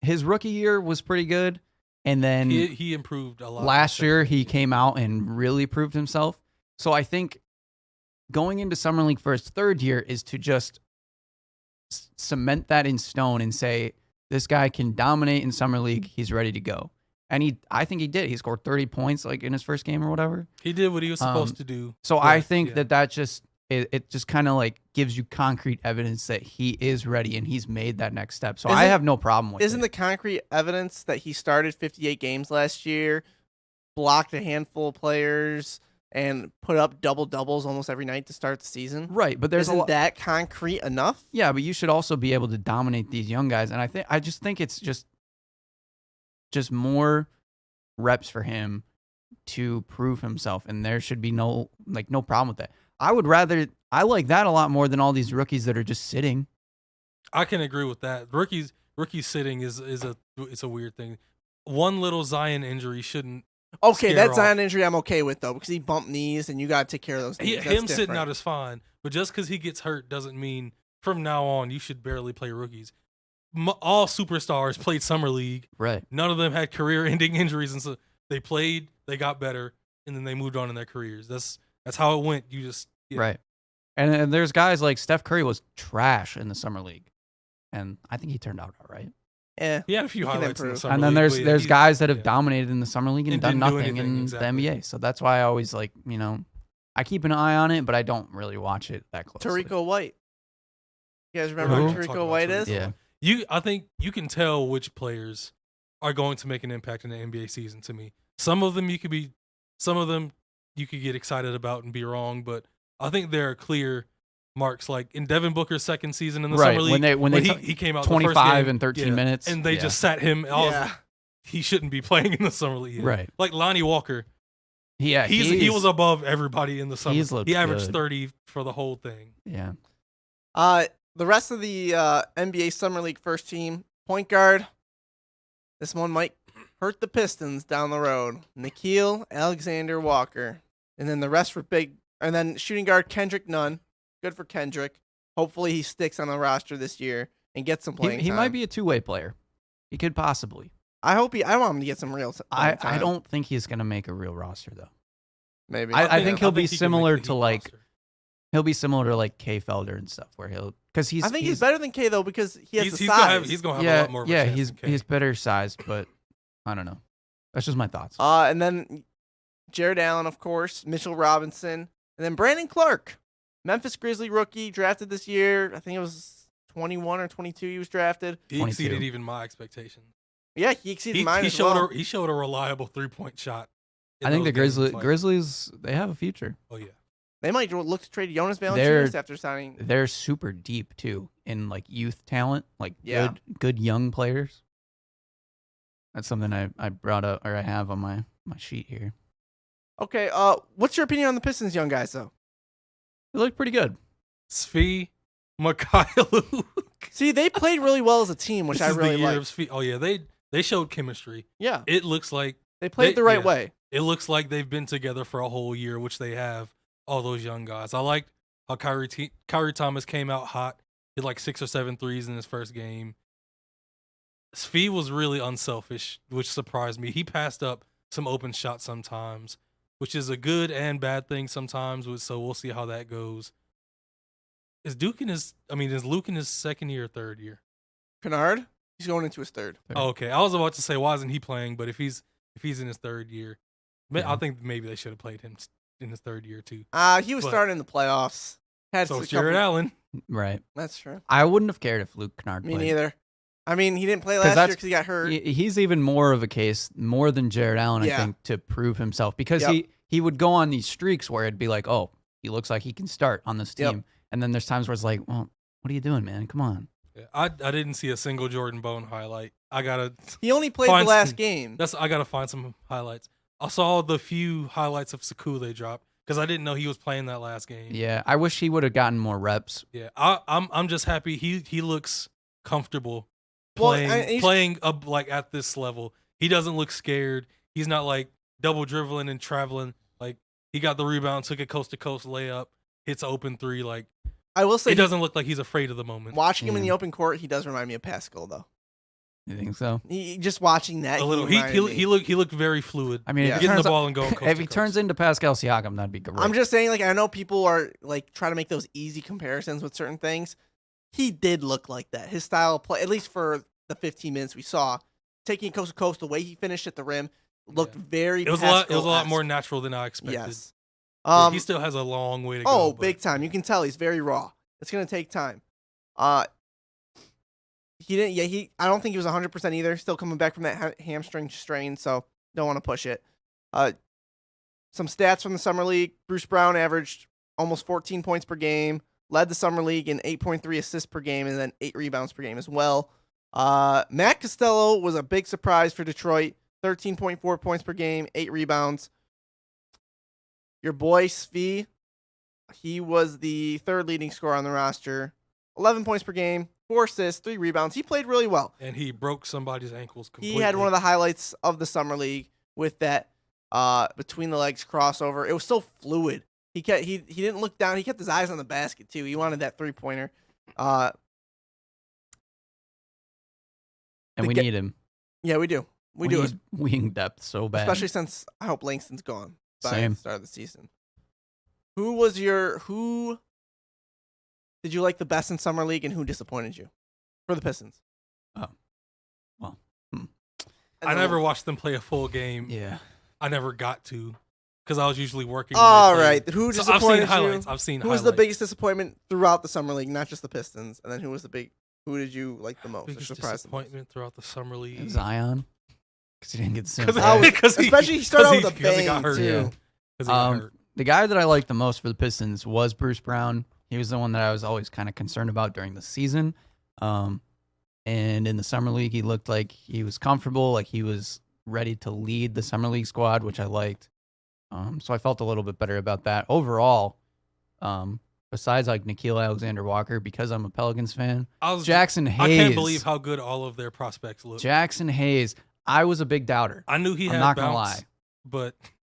his rookie year was pretty good. And then he improved a lot. last year he came out and really proved himself. So I think going into summer league for his 3rd year is to just cement that in stone and say, this guy can dominate in summer league. He's ready to go. And I think he did. He scored 30 points like in his first game or whatever. He did what he was supposed to do. So But, I think yeah. that just it just kind of like gives you concrete evidence that he is ready and he's made that next step. So I have no problem with Isn't it. the concrete evidence that he started 58 games last year, blocked a handful of players, and put up double-doubles almost every night to start the season? Right, but there's Isn't that concrete enough? Yeah, but you should also be able to dominate these young guys, and I just think it's just more reps for him to prove himself, and there should be no problem with that. I like that a lot more than all these rookies that are just sitting. I can agree with that. Rookie sitting is a weird thing. One little Zion injury shouldn't. Okay, scare that off. Zion injury I'm okay with, though, because he bumped knees, and you got to take care of those knees. That's Him sitting different. out is fine, but just because he gets hurt doesn't mean from now on you should barely play rookies. All superstars played summer league. Right. None of them had career-ending injuries, and so they played, they got better, and then they moved on in their careers. That's how it went. You just Right. And there's guys like Steph Curry was trash in the summer league, and I think he turned out all right. Yeah, he had a few He can highlights in the improve. summer And then league, but there's he- guys that have yeah. dominated in the summer league and And done didn't do nothing anything, in exactly. the NBA. So that's why I always I keep an eye on it, but I don't really watch it that closely. Tariq White. You guys remember Who? who Talk Tariq about White Tariq is? Yeah. I think you can tell which players are going to make an impact in the NBA season. To me, some of them you could get excited about and be wrong, but I think there are clear marks. Like in Devin Booker's second season in the Right, summer league, when he came out the first 25 game, and 13 yeah, minutes, and they yeah. just sat him. Yeah. He shouldn't be playing in the summer league. Yeah. Right. Like Lonnie Walker, Yeah, he was above everybody in the summer. he's looked He averaged good. 30 for the whole thing. Yeah. the rest of the NBA Summer League first team, point guard, this one might hurt the Pistons down the road. Nickeil Alexander-Walker. And then the rest were big. And then shooting guard Kendrick Nunn. Good for Kendrick. Hopefully he sticks on the roster this year and gets some playing He time. might be a two-way player. He could possibly. I want him to get some real playing time. I don't think he's going to make a real roster, though. Maybe. I think he'll be he can similar make the to Heat like roster. he'll be similar to like K Felder and stuff, where I think he's better than K though because he has the He's size. gonna have a yeah, lot more. Of a yeah, chance he's than K. he's better sized, but I don't know. That's just my thoughts. And then Jared Allen, of course, Mitchell Robinson, and then Brandon Clark, Memphis Grizzly rookie, drafted this year. I think it was 21 or 22 he was drafted. He 22. exceeded even my expectations. Yeah, he exceeded mine He as well. he showed a reliable 3-point shot. in I think the those games, like- Grizzlies they have a future. Oh yeah. They might look to trade Jonas They're- Valanciunas after signing. They're super deep too in like youth talent, like Yeah. good young players. That's something I brought up or I have on my sheet here. Okay, what's your opinion on the Pistons young guys though? They look pretty good. Svi, Mikhailuk. See, they played really well as a team, which This I is the really year like. of Svi. Oh yeah, they showed chemistry. Yeah, It looks like they played the right yeah. way. It looks like they've been together for a whole year, which they have. All those young guys. I liked how Kyrie Thomas came out hot. Hit like 6 or 7 threes in his first game. Svi was really unselfish, which surprised me. He passed up some open shots sometimes, which is a good and bad thing sometimes. So we'll see how that goes. Is Luke in his second year or third year? Kennard, he's going into his third. Oh, okay. I was about to say, why isn't he playing? But if he's in his third year, Yeah. I think maybe they should have played him in his third year too. He was But- starting in the playoffs. Had So a it's Jared couple- Allen. Right. That's true. I wouldn't have cared if Luke Kennard Me played. neither. I mean, he didn't play 'Cause last year that's- because he got hurt. He's even more of a case, more than Jared Allen, Yeah. I think, to prove himself because Yep. he would go on these streaks where it'd be like, oh, he looks like he can start on this team, Yep. and then there's times where it's like, well, what are you doing, man? Come on. Yeah, I didn't see a single Jordan Bone highlight. I gotta He only played Fine. the last game. I gotta find some highlights. I saw the few highlights of Saku they dropped because I didn't know he was playing that last game. Yeah, I wish he would have gotten more reps. Yeah, I'm just happy he looks comfortable Well, playing up like at this level. He doesn't look scared. He's not like double dribbling and traveling. Like he got the rebound, took a coast to coast layup, hits an open three. Like I will say, it doesn't look like he's afraid of the moment. watching him in Yeah. the open court, he does remind me of Pascal, though. You think so? He just watching that. A little. reminded me. He looked very fluid. I mean, Yeah. if he Getting the turns, ball and going. Coast if to he coast. turns into Pascal Siakam, that'd be great. I'm just saying, like, I know people are like trying to make those easy comparisons with certain things. He did look like that. His style of play, at least for the 15 minutes we saw, taking it coast to coast, the way he finished at the rim looked very. It was a lot Pascal-esque. more natural than I expected. Yes. Yeah, he still has a long way to go. Oh, but- big time. You can tell he's very raw. It's gonna take time. He didn't. Yeah, I don't think he was 100% either. Still coming back from that hamstring strain, so don't want to push it. Some stats from the summer league: Bruce Brown averaged almost 14 points per game, led the summer league in 8.3 assists per game, and then 8 rebounds per game as well. Matt Costello was a big surprise for Detroit: 13.4 points per game, 8 rebounds. Your boy Svi, he was the third leading scorer on the roster. 11 points per game, 4 assists, 3 rebounds. He played really well. And he broke somebody's ankles completely. He had one of the highlights of the summer league with that between the legs crossover. It was so fluid. He didn't look down. He kept his eyes on the basket too. He wanted that 3-pointer. and we need him. Yeah, we do. We do. need wing depth so bad. Especially since I hope Langston's gone by Same. the start of the season. Who did you like the best in summer league, and who disappointed you for the Pistons? I never watched them play a full game. yeah. I never got to because I was usually working. All when they right. played. Who So I've disappointed seen highlights. you? I've seen Who was highlights. the biggest disappointment throughout the summer league, not just the Pistons? And then who did you like the most? Or biggest surprised the most? disappointment throughout the summer league? Zion, because he didn't get the Because same. Especially he started out with a he got bang, hurt. too. Yeah. 'Cause he got hurt. The guy that I liked the most for the Pistons was Bruce Brown. He was the one that I was always kind of concerned about during the season. And in the summer league, he looked like he was comfortable, like he was ready to lead the summer league squad, which I liked. So I felt a little bit better about that. Overall, besides like Nikhil Alexander-Walker, because I'm a Pelicans fan, I was Jackson Hayes. I can't believe how good all of their prospects look. Jackson Hayes. I was a big doubter. I knew he I'm had not bounce, gonna lie. but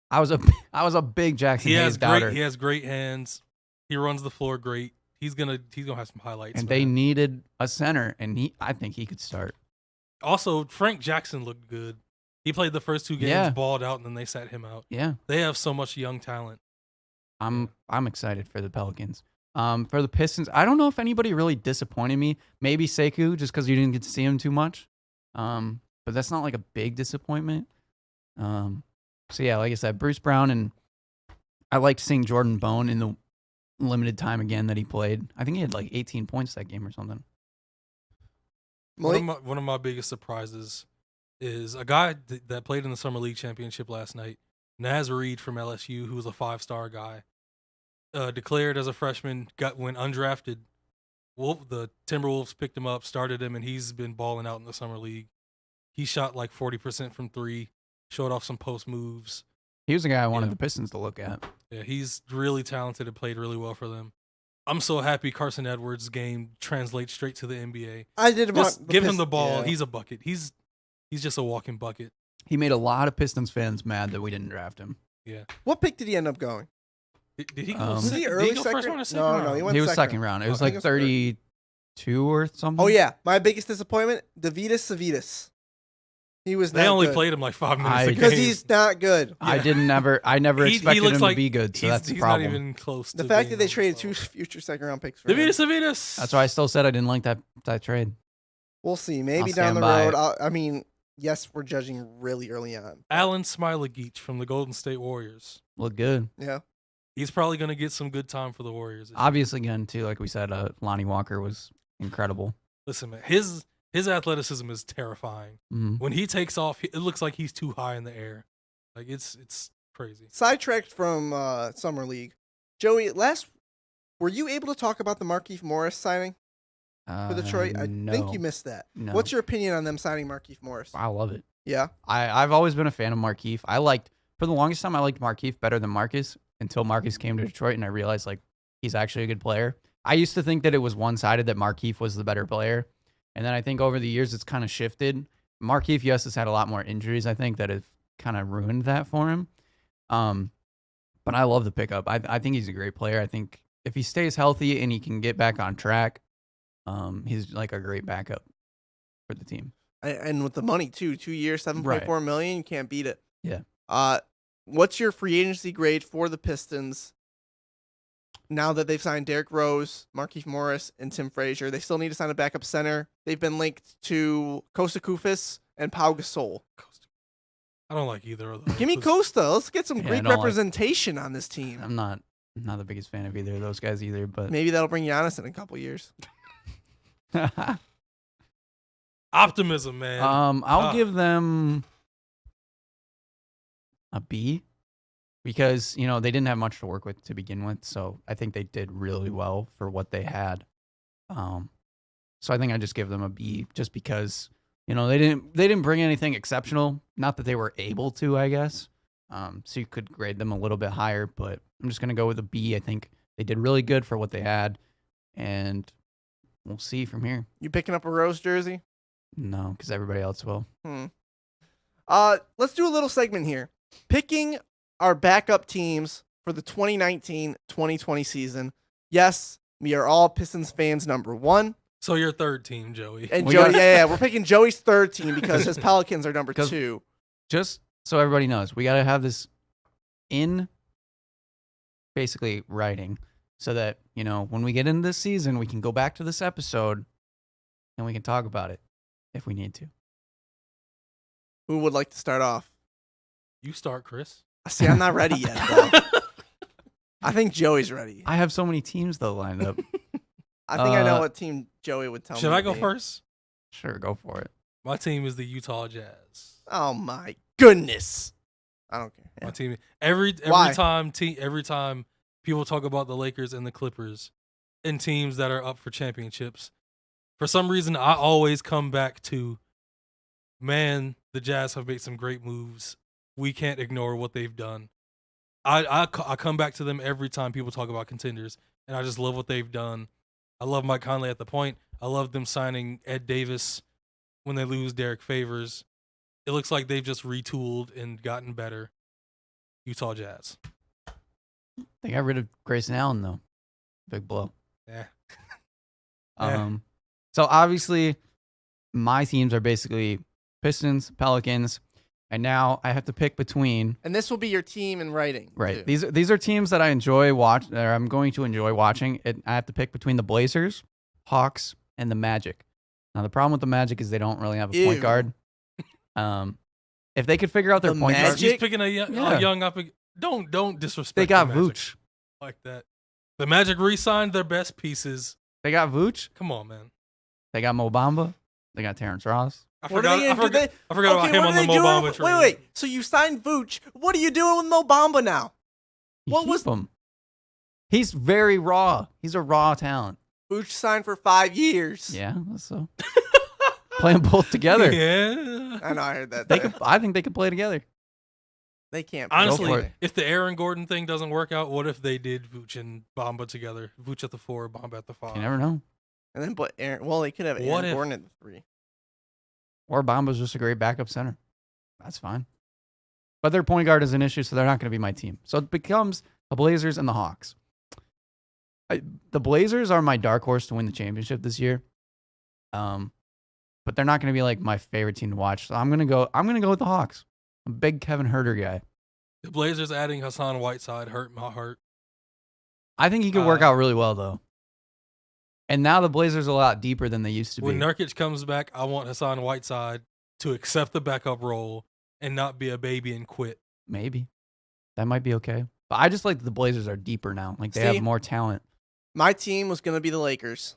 I was a big Jackson Hayes doubter. He has great hands. He runs the floor great. He's gonna have some highlights. And man. they needed a center, and I think he could start. Also, Frank Jackson looked good. He played the first 2 games, Yeah. balled out, and then they sat him out. Yeah, They have so much young talent. I'm excited for the Pelicans. For the Pistons, I don't know if anybody really disappointed me. Maybe Sekou, just because you didn't get to see him too much. But that's not like a big disappointment. So yeah, like I said, Bruce Brown, and I liked seeing Jordan Bone in the limited time again that he played. I think he had like 18 points that game or something. Malik? One of my biggest surprises is a guy that played in the Summer League Championship last night, Naz Reid from LSU, who was a 5-star guy, declared as a freshman, went undrafted. The Timberwolves picked him up, started him, and he's been balling out in the Summer League. He shot like 40% from 3, showed off some post moves. He was the guy I wanted Yeah. the Pistons to look at. Yeah, he's really talented and played really well for them. I'm so happy Carson Edwards' game translates straight to the NBA. I did Just want give him the ball. Yeah. He's a bucket. He's just a walking bucket. He made a lot of Pistons fans mad that we didn't draft him. Yeah. What pick did he end up going? Did he go? Was did he he early go second? first round or second No, round? no, he went He was second second round. It was I like think it was 32 or something. Oh yeah, my biggest disappointment, Davidas Savitas. He was They not only good. played him like 5 minutes a game. because he's not good. I Yeah. never He expected looks him like to be good, so that's the he's problem. not even close. The to fact being that they on the traded level. 2 future second-round picks for him. Davidas. That's why I still said I didn't like that trade. We'll see. Maybe I'll down the stand by road. it. I mean, yes, we're judging really early on. Alan Smilagic from the Golden State Warriors. Looked good. Yeah. He's probably going to get some good time for the Warriors. this year. Obviously, again, too, like we said, Lonnie Walker was incredible. Listen, man, his athleticism is terrifying. Mhm. When he takes off, it looks like he's too high in the air. Like it's crazy. Sidetracked from Summer League. Joey, were you able to talk about the Markieff Morris signing for Detroit? I no. think you missed that. No. What's your opinion on them signing Markieff Morris? I love it. Yeah. I've always been a fan of Markieff. For the longest time, I liked Markieff better than Marcus until Marcus came to Detroit, and I realized like he's actually a good player. I used to think that it was one-sided, that Markieff was the better player, and then I think over the years it's kind of shifted. Markieff, yes, has had a lot more injuries, I think, that have kind of ruined that for him. But I love the pickup. I think he's a great player. I think if he stays healthy and he can get back on track, he's like a great backup for the team. And with the money too, 2 years, $7.4 million, you can't beat it. Yeah. What's your free agency grade for the Pistons now that they've signed Derrick Rose, Markieff Morris, and Tim Frazier? They still need to sign a backup center. They've been linked to Kosta Koufis and Pau Gasol. I don't like either of those. Give me Costa. Let's get some Yeah, I Greek don't like- representation on this team. I'm not the biggest fan of either of those guys either, but Maybe that'll bring Giannis in a couple years. Optimism, man. I'll give them a B because, they didn't have much to work with to begin with. So I think they did really well for what they had. So I think I just give them a B just because, they didn't bring anything exceptional. Not that they were able to, I guess. So you could grade them a little bit higher, but I'm just going to go with a B. I think they did really good for what they had, and we'll see from here. You picking up a Rose jersey? No, because everybody else will. Let's do a little segment here. Picking our backup teams for the 2019-2020 season. Yes, we are all Pistons fans number 1. So your third team, Joey. And We Joey, got- yeah, we're picking Joey's third team because his Pelicans are number 'Cause- 2. Just so everybody knows, we got to have this in basically writing so that, when we get into this season, we can go back to this episode and we can talk about it if we need to. Who would like to start off? You start, Chris. See, I'm not ready yet, though. I think Joey's ready. I have so many teams, though, lined up. I think I know Uh, what team Joey would tell me. Should to I go be. first? Sure, go for it. My team is the Utah Jazz. Oh, my goodness. I don't care. My Yeah. team. Every Why? time people talk about the Lakers and the Clippers and teams that are up for championships, for some reason I always come back to, man, the Jazz have made some great moves. We can't ignore what they've done. I come back to them every time people talk about contenders and I just love what they've done. I love Mike Conley at the point. I love them signing Ed Davis when they lose Derek Favors. It looks like they've just retooled and gotten better. Utah Jazz. They got rid of Grayson Allen though. Big blow. Yeah. So obviously my teams are basically Pistons, Pelicans, and now I have to pick between. And this will be your team in writing. Right. Too. These are teams that I I'm going to enjoy watching. I have to pick between the Blazers, Hawks, and the Magic. Now the problem with the Magic is they don't really have a point guard. If they could figure out their The point guard, Magic? He's picking a young up. Don't disrespect. they got the Magic Vooch. like that. The Magic re-signed their best pieces. They got Vooch. Come on, man. They got Mo Bamba. They got Terrence Ross. I What are forgot. they I gonna do? forgot about him on the Mo Bamba trade. Wait. So you signed Vooch. What are you doing with Mo Bamba now? You What keep was- him? He's very raw. He's a raw talent. Vooch signed for 5 years. Yeah, so play them both together. Yeah. I know. I heard that. I think they could play together. They can't. for Honestly, it. if the Aaron Gordon thing doesn't work out, what if they did Vooch and Bamba together? Vooch at the 4, Bamba at the 5. You never know. And then put Aaron. Well, they could have What Aaron if- Gordon at the 3. Or Bamba's just a great backup center. That's fine. But their point guard is an issue, so they're not going to be my team. So it becomes the Blazers and the Hawks. The Blazers are my dark horse to win the championship this year. But they're not going to be like my favorite team to watch. So I'm going to go with the Hawks. I'm a big Kevin Herter guy. The Blazers adding Hassan Whiteside hurt my heart. I think he could work out really well though. And now the Blazers are a lot deeper than they used to be. When Nurkic comes back, I want Hassan Whiteside to accept the backup role and not be a baby and quit. Maybe. That might be okay. But I just like that the Blazers are deeper now. Like they have more talent. My team was going to be the Lakers.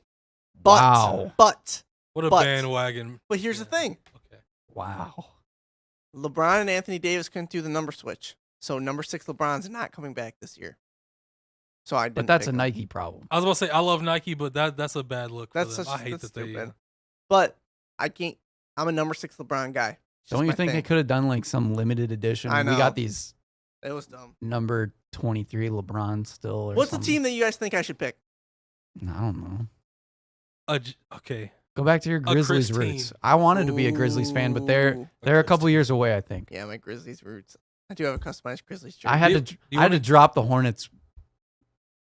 But, Wow. But What a But- bandwagon. here's the thing. Okay. Wow. LeBron and Anthony Davis couldn't do the number switch. So number 6 LeBron's not coming back this year. So I didn't But that's pick a him. Nike problem. I was about to say I love Nike, but that's a bad look. For That's them. such I hate that's that they. stupid. But I can't. I'm a number 6 LeBron guy. It's just Don't you my think thing. they could have done like some limited edition? I We know. got these It was dumb. number 23 LeBron still. Or What's something. the team that you guys think I should pick? I don't know. Okay. Go back to your Grizzlies Chris roots. team. I wanted to be a Grizzlies fan, but they're Ooh. a Chris couple team. year away. I think. Yeah, my Grizzlies roots. I do have a customized Grizzlies jersey. I had You- to you I had to wanna- drop the Hornets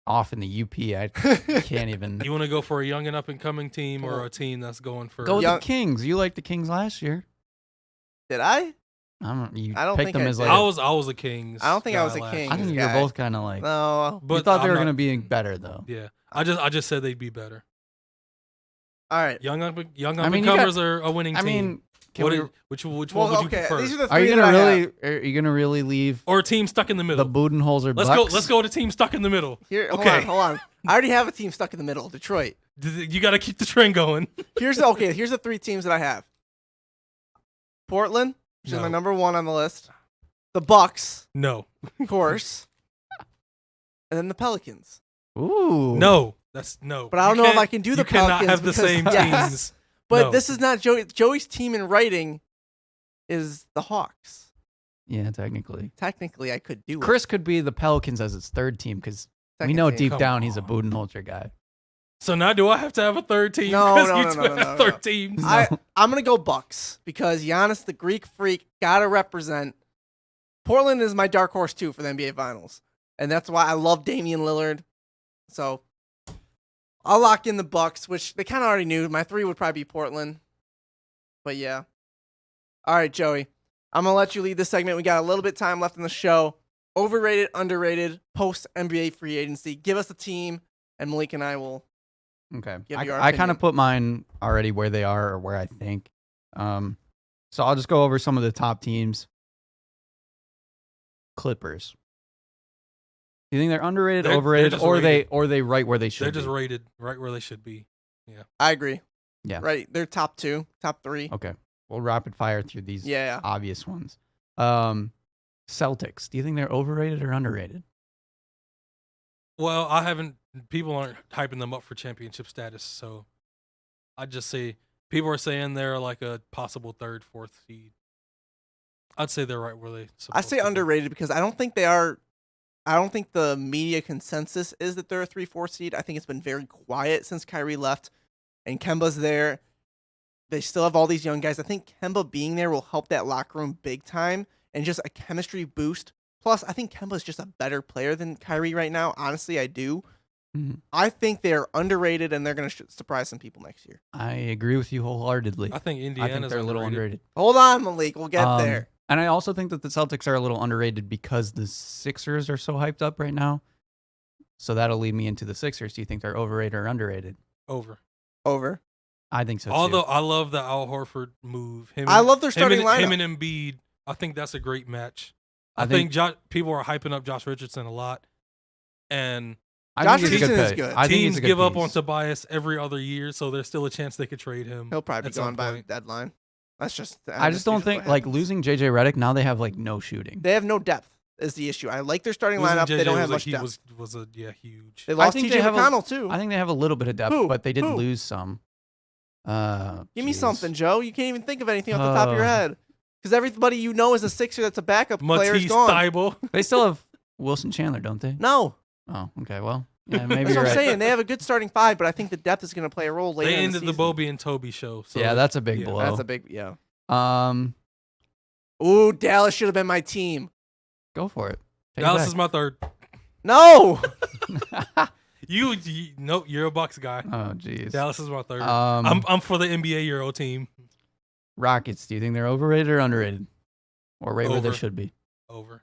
off in the UP. I can't even You want to go for a young and up and coming team or a team that's going for? go with Young- the Kings. You liked the Kings last year. Did I? You I don't picked think them I as did. like. I was a Kings. I don't think I guy was a last King. I think year. you're guy. both kind of like. No. You But thought they I'm were not- going to be better though. Yeah, I just said they'd be better. All right. Young up and mean, comers are a winning I team. mean, can What we- is- which one would Well, you okay. prefer? These are the are three you that gonna I really? have. Are you gonna really leave Or a team stuck in the the middle? Budenholzer Let's Bucks? go. Let's go with a team stuck in the middle. Here, Okay. hold on. I already have a team stuck in the middle. Detroit. You got to keep the trend going. Here's the 3 teams that I have. Portland, which is my No. number 1 on the list. The Bucks, No, of course. And then the Pelicans. Ooh. no, that's no. But I don't You know if can't- I can do the You cannot Pelicans have the because- same Yes. teams. But No. this is not Joey. Joey's team in writing is the Hawks. Yeah, technically. Technically, I could do it. Chris could be the Pelicans as his third team because we know Technically. deep Come down he's a on. Budenholzer guy. So now do I have to have a third team? No, Because no, you no, two no, no, have no. 3 teams. I'm gonna go Bucks because Giannis, the Greek freak, gotta represent. Portland is my dark horse too for the NBA Finals, and that's why I love Damian Lillard. So I'll lock in the Bucks, which they kind of already knew. My 3 would probably be Portland, but yeah. All right, Joey, I'm gonna let you lead this segment. We got a little bit of time left in the show. Overrated, underrated, post NBA free agency. Give us a team, and Malik and I will. Okay. Give your I kind opinion. of put mine already where they are or where I think. So I'll just go over some of the top teams. Clippers. Do you think they're underrated, They're overrated, just or rated. they right where they should They're just be? rated right where they should be. I agree. Yeah. Right. They're top 2, top 3. Okay. We'll rapid fire through these Yeah. obvious ones. Celtics. Do you think they're overrated or underrated? Well, I haven't. People aren't hyping them up for championship status, so I just say people are saying they're like a possible 3rd, 4th seed. I'd say they're right where they. I say underrated because I don't think they are. I don't think the media consensus is that they're a 3-4 seed. I think it's been very quiet since Kyrie left and Kemba's there. They still have all these young guys. I think Kemba being there will help that locker room big time and just a chemistry boost. Plus, I think Kemba's just a better player than Kyrie right now. Honestly, I do. I think they're underrated and they're going to surprise some people next year. I agree with you wholeheartedly. I think I Indiana's think they're a little underrated. Hold on, Malik. We'll get there. And I also think that the Celtics are a little underrated because the Sixers are so hyped up right now. So that'll lead me into the Sixers. Do you think they're overrated or underrated? Over. I think so, Although too. I love the Al Horford move. I love their starting lineup. Him and Embiid, I think that's a great match. I think people are hyping up Josh Richardson a lot. And Josh Richardson is good. I think teams give up on Tobias every other year, so there's still a chance they could trade him. He'll probably be gone by the deadline. That's just. I just don't think, like, losing JJ Redick, now they have, like, no shooting. They have no depth is the issue. I like their starting lineup. They don't have much depth. Was huge. They lost TJ McConnell, too. I think they have a little bit of depth, but they did lose some. Give me something, Joe. You can't even think of anything off the top of your head. Because everybody you know is a Sixer that's a backup player is gone. Thibault. They still have Wilson Chandler, don't they? No. Oh, okay. Well, yeah, maybe that's you're what I'm right. saying. They have a good starting five, but I think the depth is going to play a role later. They in the ended the Bobby and Toby show. So yeah, that's a big blow. That's a big, yeah. Ooh, Dallas should have been my team. Go for it. Dallas is my third. No. Nope, you're a Bucks guy. Oh, jeez. Dallas is my third. I'm for the NBA Euro team. Rockets, do you think they're overrated or underrated? Or right where they Over. should be? Over.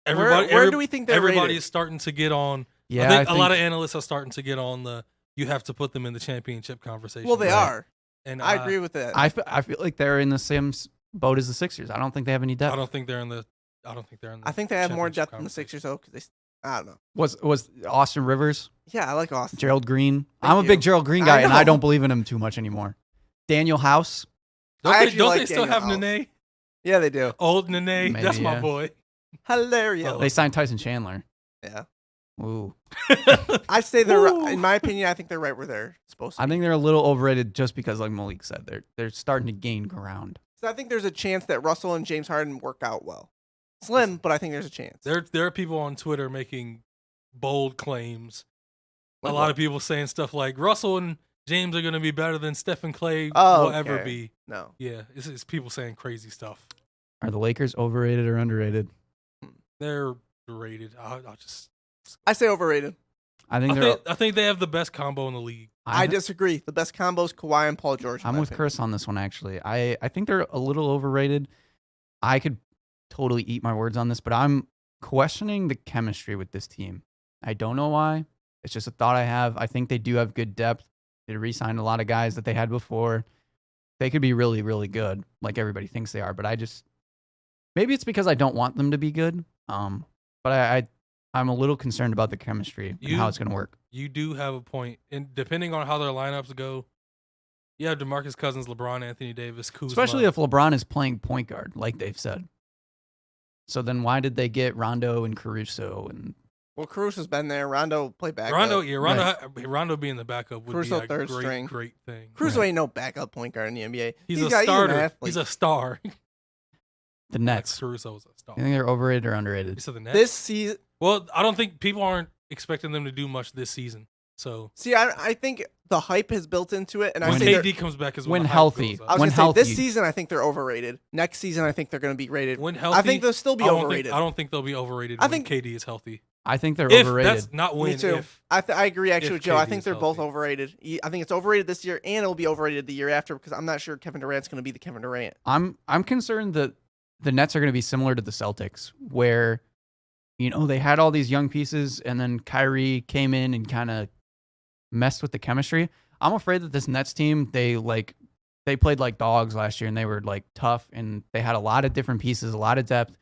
Where do we think they're Everybody rated? is starting to get on. Yeah, I think a lot of analysts are starting to get on the you have to put them in the championship conversation. Well, they are. And I agree with that. I feel like they're in the same boat as the Sixers. I don't think they have any depth. I don't think they're in the. I think they have more championship depth than the Sixers, though. Because I don't know. Was Austin Rivers? Yeah, I like Austin. Gerald Green. Thank I'm a big you. Gerald Green guy, I and I know. don't believe in him too much anymore. Daniel House. Don't like they still have Daniel House. Nene? Yeah, they do. Old Nene. Maybe, That's my yeah. boy. Hilarious. They signed Tyson Chandler. Yeah. Ooh. I say they're, Ooh. in my opinion, I think they're right where they're supposed to I be. think they're a little overrated just because, like Malik said, they're starting to gain ground. So I think there's a chance that Russell and James Harden work out well. Slim, but I think there's a chance. There are people on Twitter making bold claims. Like a lot what? of people saying stuff like Russell and James are going to be better than Steph and Clay Oh, will ever okay. be. No. Yeah, it's people saying crazy stuff. Are the Lakers overrated or underrated? They're rated. I say overrated. I think I think they have the best combo in the league. I disagree. The best combos, Kawhi and Paul George. in I'm my with opinion. Chris on this one, actually. I think they're a little overrated. I could totally eat my words on this, but I'm questioning the chemistry with this team. I don't know why. It's just a thought I have. I think they do have good depth. They re-signed a lot of guys that they had before. They could be really, really good, like everybody thinks they are. But maybe it's because I don't want them to be good. But I'm a little concerned about the chemistry and how it's going to work. You do have a point. And depending on how their lineups go, you have DeMarcus Cousins, LeBron, Anthony Davis, Kuzma. Especially if LeBron is playing point guard, like they've said. So then why did they get Rondo and Caruso? And Well, Caruso's been there. Rondo played backup. Rondo being the backup would Caruso be a third great, string. great thing. Caruso ain't no backup point guard in the NBA. He's a an starter. athlete. He's a star. the Nets. Caruso's a star. You think they're overrated or underrated? You said the Nets? This season. Well, I don't think people aren't expecting them to do much this season. So See, I think the hype has built into it, and I when say KD comes back is when the hype healthy. goes I up. was when gonna say healthy. this season I think they're overrated. Next season I think they're going to be rated. When healthy, I think they'll still be I don't overrated. Think, I don't think they'll be overrated I when think- KD is healthy. I think they're If overrated. that's not when. Me too. If I agree actually if with Joe. I KD think is they're both healthy. overrated. I think it's overrated this year, and it'll be overrated the year after because I'm not sure Kevin Durant's going to be the Kevin Durant. I'm concerned that the Nets are going to be similar to the Celtics, where they had all these young pieces, and then Kyrie came in and kind of messed with the chemistry. I'm afraid that this Nets team, they played like dogs last year, and they were like tough, and they had a lot of different pieces, a lot of depth.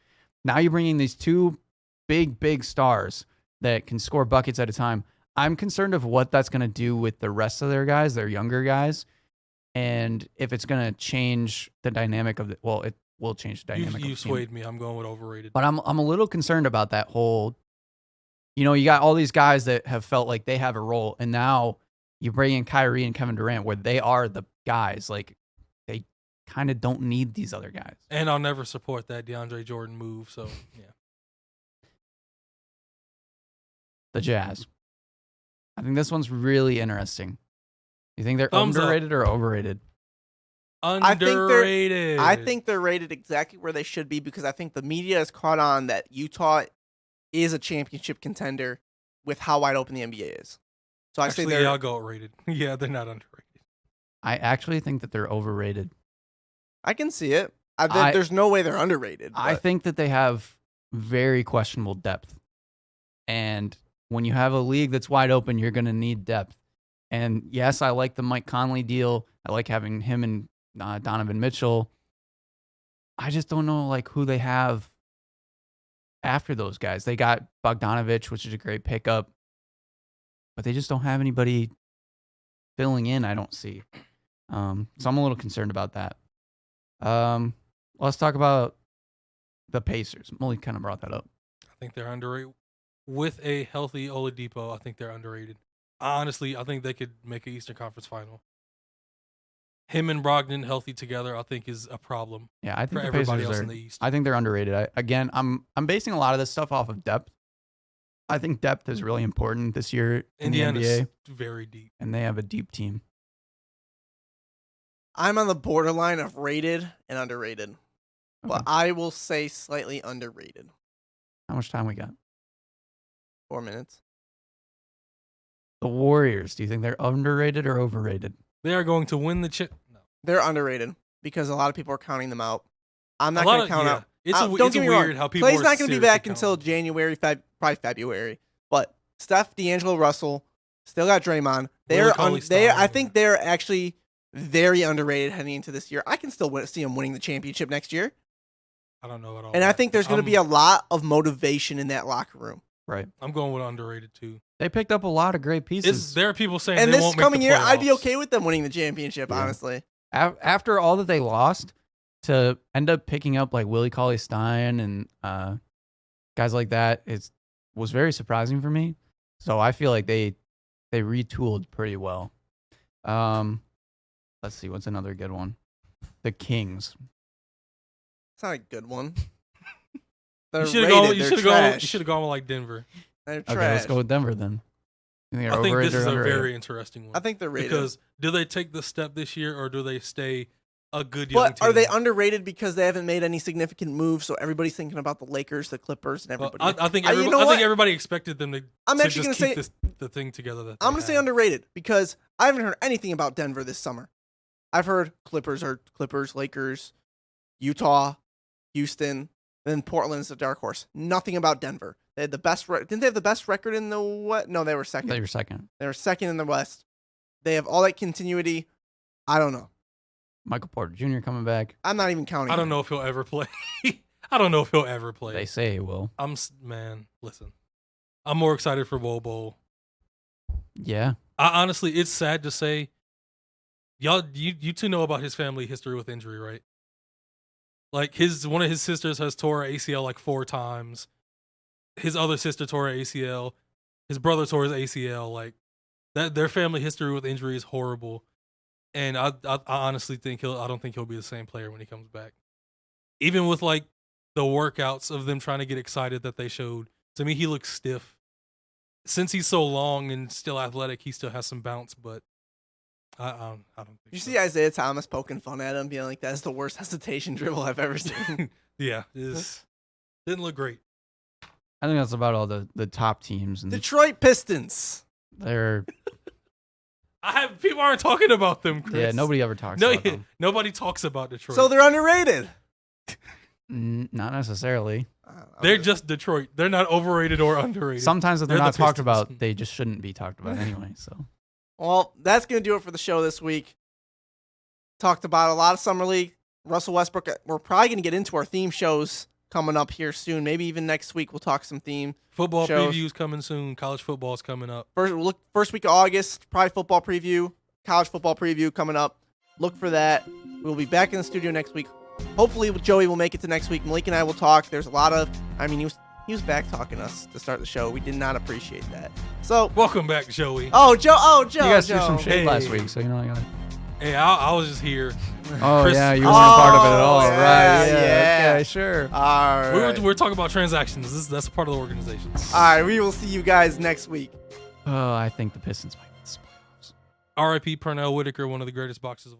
Now you're bringing these two big stars that can score buckets at a time. I'm concerned of what that's going to do with the rest of their guys, their younger guys, and if it's going to change the dynamic of it will change the dynamic. you of the team. swayed me, I'm going with overrated. But I'm a little concerned about that whole. You got all these guys that have felt like they have a role, and now you bring in Kyrie and Kevin Durant, where they are the guys. Like they kind of don't need these other guys. And I'll never support that DeAndre Jordan move. So yeah. the Jazz. I think this one's really interesting. You think they're Thumbs up. underrated or overrated? Underrated. I think they're rated exactly where they should be because I think the media has caught on that Utah is a championship contender with how wide open the NBA is. So I say Actually, they're I'll go rated. Yeah, they're not underrated. I actually think that they're overrated. I can see it. There's no way they're underrated. I but- think that they have very questionable depth. And when you have a league that's wide open, you're going to need depth. And yes, I like the Mike Conley deal. I like having him and Donovan Mitchell. I just don't know like who they have after those guys. They got Bogdanovich, which is a great pickup, but they just don't have anybody filling in. I don't see. So I'm a little concerned about that. Let's talk about the Pacers. Malik kind of brought that up. I think they're underrated. With a healthy Oladipo, I think they're underrated. Honestly, I think they could make an Eastern Conference final. Him and Brogdon healthy together, I think, is a problem Yeah, I think for the everybody Pacers else are. in the East. I think they're underrated. I'm basing a lot of this stuff off of depth. I think depth is really important this year in the Indiana's NBA, very deep. and they have a deep team. I'm on the borderline of rated and underrated, but Okay. I will say slightly underrated. How much time we got? 4 minutes. The Warriors. Do you think they're underrated or overrated? They are going to win the chip. No. They're underrated because a lot of people are counting them out. I'm not A lot going of- to count yeah. out. It's Don't it's get me wrong. weird how people Clay's are not going to be seriously back counting until them. January, probably February. But Steph, D'Angelo Russell, still got Draymond. Willie Cauley-Stein. I think they're actually very underrated heading into this year. I can still see them winning the championship next year. I don't know at all. And I think there's going to be a lot of motivation in that locker room. Right. I'm going with underrated too. They picked up a lot of great pieces. There are people saying And they this won't coming make the year, I'd be playoffs. okay with them winning the championship, Yeah. honestly. After all that they lost, to end up picking up like Willie Cauley-Stein and guys like that was very surprising for me. So I feel like they retooled pretty well. Let's see, what's another good one? The Kings. It's not a good one. They're You should have rated. gone. You They're should have gone. trash. You should have gone with like Denver. They're Okay, trash. let's go with Denver then. You think they're I think overrated this is or a underrated? very interesting one. I think they're rated. Because do they take the step this year or do they stay a good young But team? are they underrated because they haven't made any significant moves? So everybody's thinking about the Lakers, the Clippers, and Well, everybody. I think You everybody, know I what? think everybody expected them to, I'm to actually just gonna keep say the thing together. That I'm going to say underrated because I haven't heard anything about Denver this summer. I've heard Clippers, Lakers, Utah, Houston, then Portland's the dark horse. Nothing about Denver. They had the best. Didn't they have the best record in the what? No, they were second. They were second. They were second in the West. They have all that continuity. I don't know. Michael Porter Jr. coming back. I'm not even counting. I don't him. know if he'll ever play. I don't know if he'll ever play. They say he will. Man, listen. I'm more excited for Bobo. Yeah. Honestly, it's sad to say. Y'all, you two know about his family history with injury, right? Like one of his sisters has tore her ACL like 4 times. His other sister tore her ACL. His brother tore his ACL. Like that, their family history with injury is horrible. And I honestly think I don't think he'll be the same player when he comes back. Even with like the workouts of them trying to get excited that they showed, to me he looks stiff. Since he's so long and still athletic, he still has some bounce, but I don't think You so. see Isaiah Thomas poking fun at him, being like, "That's the worst hesitation dribble I've ever seen." Yeah, didn't look great. I think that's about all the top teams. And Detroit Pistons. they're People aren't talking about them, Chris. yeah, nobody ever talks about them. Nobody talks about Detroit. So they're underrated. Not necessarily. They're just Detroit. They're not overrated or underrated. Sometimes if they're They're not the talked Pistons. about, they just shouldn't be talked about anyway. So Well, that's going to do it for the show this week. Talked about a lot of Summer League. Russell Westbrook. We're probably going to get into our theme shows coming up here soon. Maybe even next week we'll talk some theme. Football shows. previews coming soon. College football's coming up. First week of August, probably football preview, college football preview coming up. Look for that. We'll be back in the studio next week. Hopefully Joey will make it to next week. Malik and I will talk. There's a lot of, he was back talking to us to start the show. We did not appreciate that. So, Welcome back, Joey. Joe. you guys threw some Joe. shade last Hey. week, so you know I gotta. Hey, I was just here. Oh Chris- yeah, you weren't part of it at all, yeah, right? yeah. Okay, sure. All right. We're talking about transactions. That's a part of the organization. All right. We will see you guys next week. Oh, I think the Pistons might win the playoffs. R.I.P. Pernell Whitaker, one of the greatest boxers of all.